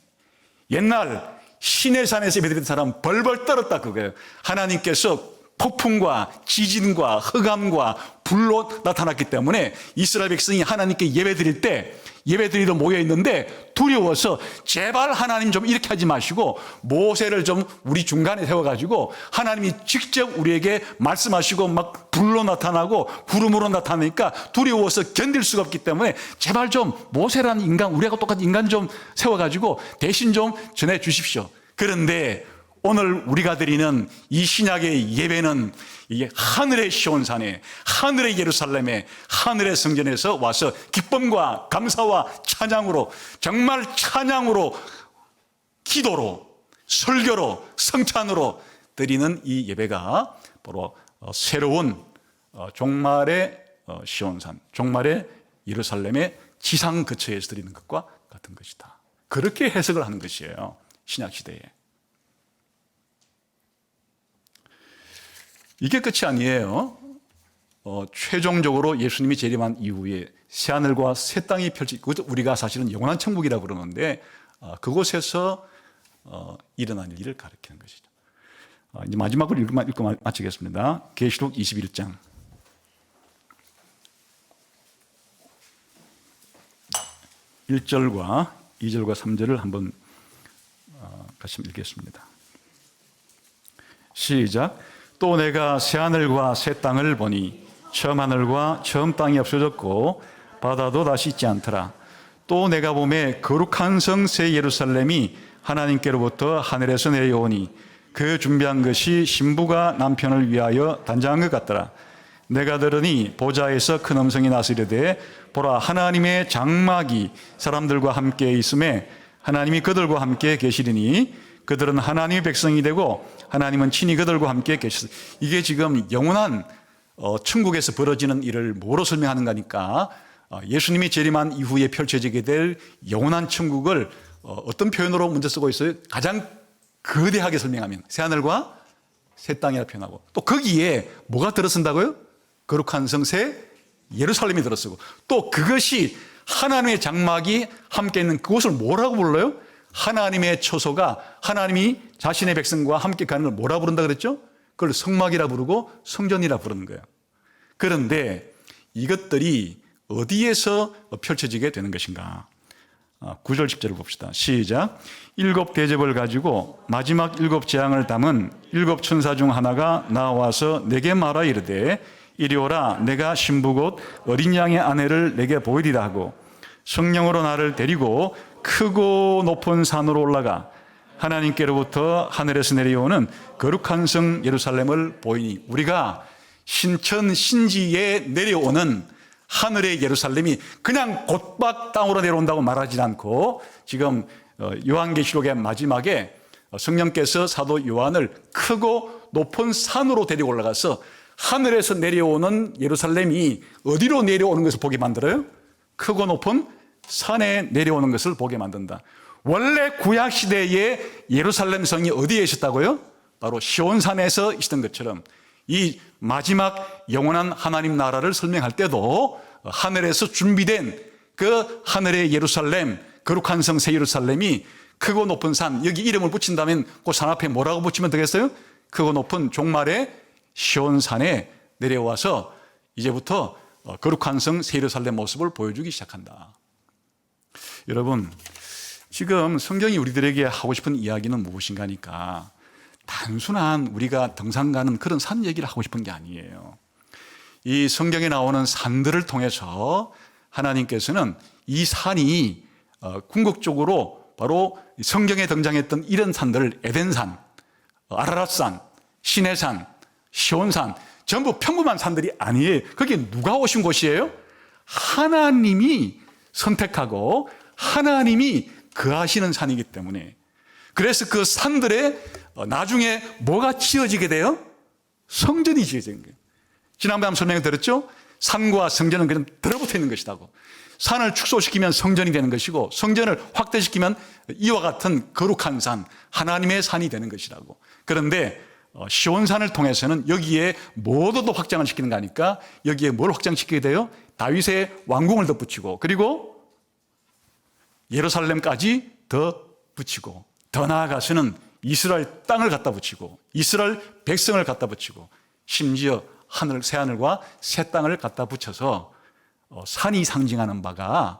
옛날 시내산에서 예배드리던 사람 벌벌 떨었다 그거예요. 하나님께서 폭풍과 지진과 흑암과 불로 나타났기 때문에 이스라엘 백성이 하나님께 예배드릴 때, 예배드리러 모여 있는데 두려워서 제발 하나님 좀 이렇게 하지 마시고 모세를 좀 우리 중간에 세워가지고 하나님이 직접 우리에게 말씀하시고 막 불로 나타나고 구름으로 나타나니까 두려워서 견딜 수가 없기 때문에 제발 좀 모세라는 인간, 우리하고 똑같은 인간 좀 세워가지고 대신 좀 전해 주십시오. 그런데 오늘 우리가 드리는 이 신약의 예배는 이게 하늘의 시온산에, 하늘의 예루살렘에, 하늘의 성전에서 와서 기쁨과 감사와 찬양으로, 정말 찬양으로, 기도로, 설교로, 성찬으로 드리는 이 예배가 바로 새로운 종말의 시온산, 종말의 예루살렘의 지상 거처에서 드리는 것과 같은 것이다. 그렇게 해석을 하는 것이에요, 신약시대에. 이게 끝이 아니에요. 최종적으로 예수님이 재림한 이후에 새하늘과 새 땅이 펼치고, 우리가 사실은 영원한 천국이라고 그러는데 그곳에서 일어날 일을 가리키는 것이죠. 이제 마지막으로 읽고 마치겠습니다. 계시록 21장 1절과 2절과 3절을 한번 같이 읽겠습니다. 시작. 또 내가 새하늘과 새 땅을 보니 처음 하늘과 처음 땅이 없어졌고 바다도 다시 있지 않더라. 또 내가 보매 거룩한 성 새 예루살렘이 하나님께로부터 하늘에서 내려오니 그 준비한 것이 신부가 남편을 위하여 단장한 것 같더라. 내가 들으니 보좌에서 큰 음성이 나서 이르되 보라, 하나님의 장막이 사람들과 함께 있음에 하나님이 그들과 함께 계시리니 그들은 하나님의 백성이 되고 하나님은 친히 그들과 함께 계시다. 이게 지금 영원한 천국에서 벌어지는 일을 뭐로 설명하는 거니까, 예수님이 재림한 이후에 펼쳐지게 될 영원한 천국을 어떤 표현으로 먼저 쓰고 있어요? 가장 거대하게 설명하면 새하늘과 새 땅이라 표현하고, 또 거기에 뭐가 들어선다고요? 거룩한 성새 예루살렘이 들어서고, 또 그것이 하나님의 장막이 함께 있는 그곳을 뭐라고 불러요? 하나님의 처소가, 하나님이 자신의 백성과 함께 가는 걸 뭐라 부른다 그랬죠? 그걸 성막이라 부르고 성전이라 부르는 거예요. 그런데 이것들이 어디에서 펼쳐지게 되는 것인가? 9절 10절을 봅시다. 시작. 7 대접을 가지고 마지막 7 재앙을 담은 7 천사 중 하나가 나와서 내게 말하 이르되 이리 오라, 내가 신부 곧 어린 양의 아내를 내게 보이리라 하고 성령으로 나를 데리고 크고 높은 산으로 올라가 하나님께로부터 하늘에서 내려오는 거룩한 성 예루살렘을 보이니, 우리가 신천 신지에 내려오는 하늘의 예루살렘이 그냥 곧박 땅으로 내려온다고 말하지 않고, 지금 요한계시록의 마지막에 성령께서 사도 요한을 크고 높은 산으로 데리고 올라가서 하늘에서 내려오는 예루살렘이 어디로 내려오는 것을 보게 만들어요? 크고 높은 산에 내려오는 것을 보게 만든다. 원래 구약시대에 예루살렘 성이 어디에 있었다고요? 바로 시온산에서 있었던 것처럼 이 마지막 영원한 하나님 나라를 설명할 때도 하늘에서 준비된 그 하늘의 예루살렘, 거룩한 성 새 예루살렘이 크고 높은 산, 여기 이름을 붙인다면 그 산 앞에 뭐라고 붙이면 되겠어요? 크고 높은 종말의 시온산에 내려와서 이제부터 거룩한 성 새 예루살렘 모습을 보여주기 시작한다. 여러분, 지금 성경이 우리들에게 하고 싶은 이야기는 무엇인가 하니까 단순한 우리가 등산 가는 그런 산 얘기를 하고 싶은 게 아니에요. 이 성경에 나오는 산들을 통해서 하나님께서는 이 산이 궁극적으로 바로 성경에 등장했던 이런 산들을 에덴산, 아라랏산, 시내산, 시온산 전부 평범한 산들이 아니에요. 거기 누가 오신 곳이에요? 하나님이 선택하고 하나님이 거하시는 산이기 때문에, 그래서 그 산들에 나중에 뭐가 지어지게 돼요? 성전이 지어지는 거예요. 지난번에 한번 설명드렸죠? 산과 성전은 그냥 들어붙어 있는 것이라고. 산을 축소시키면 성전이 되는 것이고 성전을 확대시키면 이와 같은 거룩한 산, 하나님의 산이 되는 것이라고. 그런데 시온산을 통해서는 여기에 모두도 확장을 시키는 거니까 여기에 뭘 확장시키게 돼요? 다윗의 왕궁을 덧붙이고, 그리고 예루살렘까지 더 붙이고, 더 나아가서는 이스라엘 땅을 갖다 붙이고, 이스라엘 백성을 갖다 붙이고, 심지어 하늘, 새하늘과 새 땅을 갖다 붙여서 산이 상징하는 바가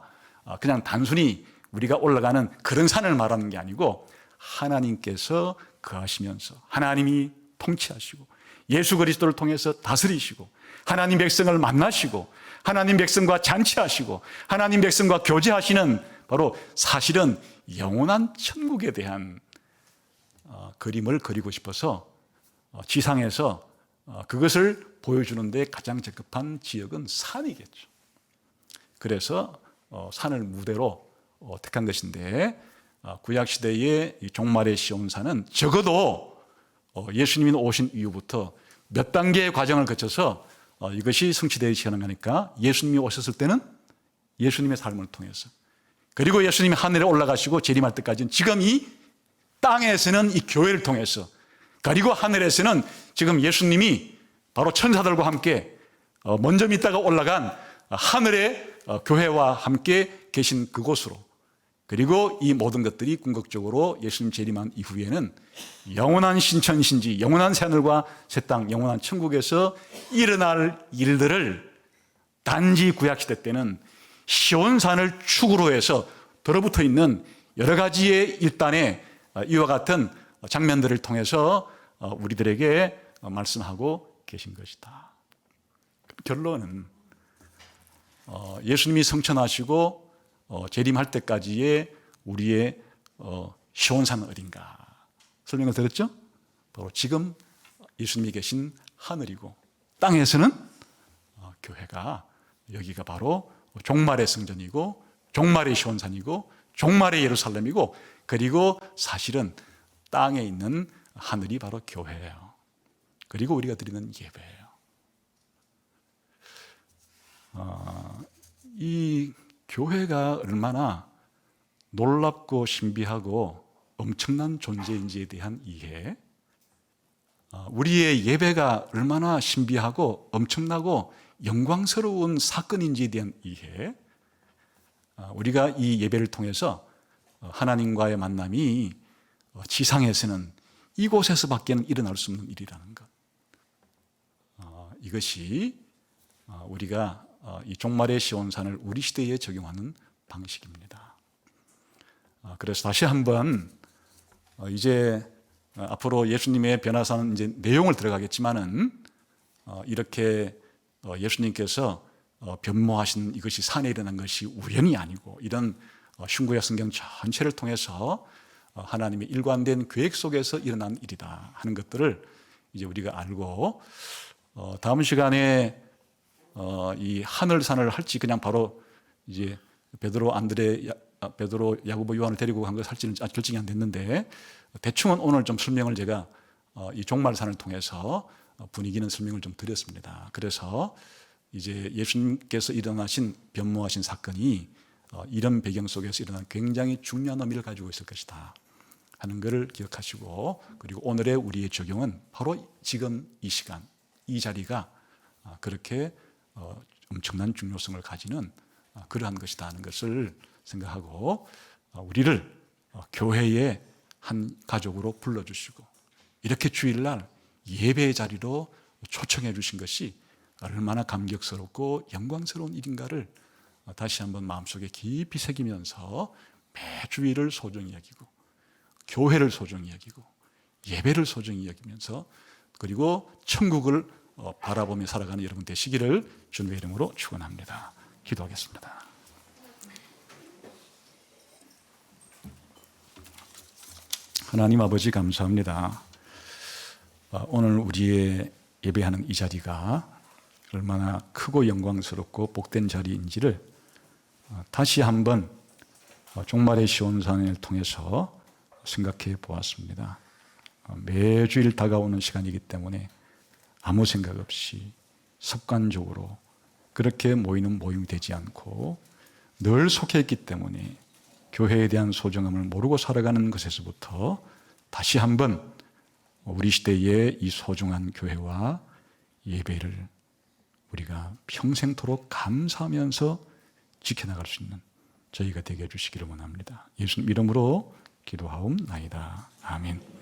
그냥 단순히 우리가 올라가는 그런 산을 말하는 게 아니고 하나님께서 거하시면서 하나님이 통치하시고 예수 그리스도를 통해서 다스리시고 하나님 백성을 만나시고 하나님 백성과 잔치하시고 하나님 백성과 교제하시는, 바로 사실은 영원한 천국에 대한 그림을 그리고 싶어서 지상에서 그것을 보여주는 데 가장 적합한 지역은 산이겠죠. 그래서 산을 무대로 택한 것인데, 구약시대의 종말의 시온산은 적어도 예수님이 오신 이후부터 몇 단계의 과정을 거쳐서 이것이 성취되기 시작하니까, 예수님이 오셨을 때는 예수님의 삶을 통해서, 그리고 예수님이 하늘에 올라가시고 재림할 때까지는 지금 이 땅에서는 이 교회를 통해서, 그리고 하늘에서는 지금 예수님이 바로 천사들과 함께 먼저 믿다가 올라간 하늘의 교회와 함께 계신 그곳으로, 그리고 이 모든 것들이 궁극적으로 예수님 재림한 이후에는 영원한 신천신지, 영원한 새하늘과 새 땅, 영원한 천국에서 일어날 일들을 단지 구약시대 때는 시온산을 축으로 해서 들어붙어 있는 여러 가지의 일단의 이와 같은 장면들을 통해서 우리들에게 말씀하고 계신 것이다. 결론은 예수님이 성천하시고 재림할 때까지의 우리의 시온산은 어딘가 설명을 드렸죠? 바로 지금 예수님이 계신 하늘이고, 땅에서는 교회가, 여기가 바로 종말의 성전이고 종말의 시온산이고 종말의 예루살렘이고, 그리고 사실은 땅에 있는 하늘이 바로 교회예요. 그리고 우리가 드리는 예배예요. 이 교회가 얼마나 놀랍고 신비하고 엄청난 존재인지에 대한 이해, 우리의 예배가 얼마나 신비하고 엄청나고 영광스러운 사건인지에 대한 이해, 우리가 이 예배를 통해서 하나님과의 만남이 지상에서는 이곳에서밖에는 일어날 수 없는 일이라는 것, 이것이 우리가 이 종말의 시온산을 우리 시대에 적용하는 방식입니다. 그래서 다시 한번 이제 앞으로 예수님의 변화사는 이제 내용을 들어가겠지만은 이렇게 예수님께서 변모하신 이것이 산에 일어난 것이 우연이 아니고, 이런 신구약 성경 전체를 통해서 하나님의 일관된 계획 속에서 일어난 일이다 하는 것들을 이제 우리가 알고, 다음 시간에 이 하늘산을 할지 그냥 바로 이제 베드로, 야고보, 요한을 데리고 간 것을 할지는 아직 결정이 안 됐는데, 대충은 오늘 좀 설명을 제가 이 종말산을 통해서 분위기는 설명을 좀 드렸습니다. 그래서 이제 예수님께서 일어나신 변모하신 사건이 이런 배경 속에서 일어난 굉장히 중요한 의미를 가지고 있을 것이다 하는 것을 기억하시고, 그리고 오늘의 우리의 적용은 바로 지금 이 시간, 이 자리가 그렇게 엄청난 중요성을 가지는 그러한 것이다 하는 것을 생각하고 우리를 교회의 한 가족으로 불러주시고 이렇게 주일날 예배의 자리로 초청해 주신 것이 얼마나 감격스럽고 영광스러운 일인가를 다시 한번 마음속에 깊이 새기면서 매 주일을 소중히 여기고 교회를 소중히 여기고 예배를 소중히 여기면서 그리고 천국을 바라보며 살아가는 여러분 되시기를 주님의 이름으로 축원합니다. 기도하겠습니다. 하나님 아버지 감사합니다. 오늘 우리의 예배하는 이 자리가 얼마나 크고 영광스럽고 복된 자리인지를 다시 한번 종말의 시온산을 통해서 생각해 보았습니다. 매주일 다가오는 시간이기 때문에 아무 생각 없이 습관적으로 그렇게 모이는 모임이 되지 않고 늘 속해 있기 때문에 교회에 대한 소중함을 모르고 살아가는 것에서부터 다시 한번 우리 시대의 이 소중한 교회와 예배를 우리가 평생토록 감사하면서 지켜나갈 수 있는 저희가 되게 해주시기를 원합니다. 예수님 이름으로 기도하옵나이다. 아멘.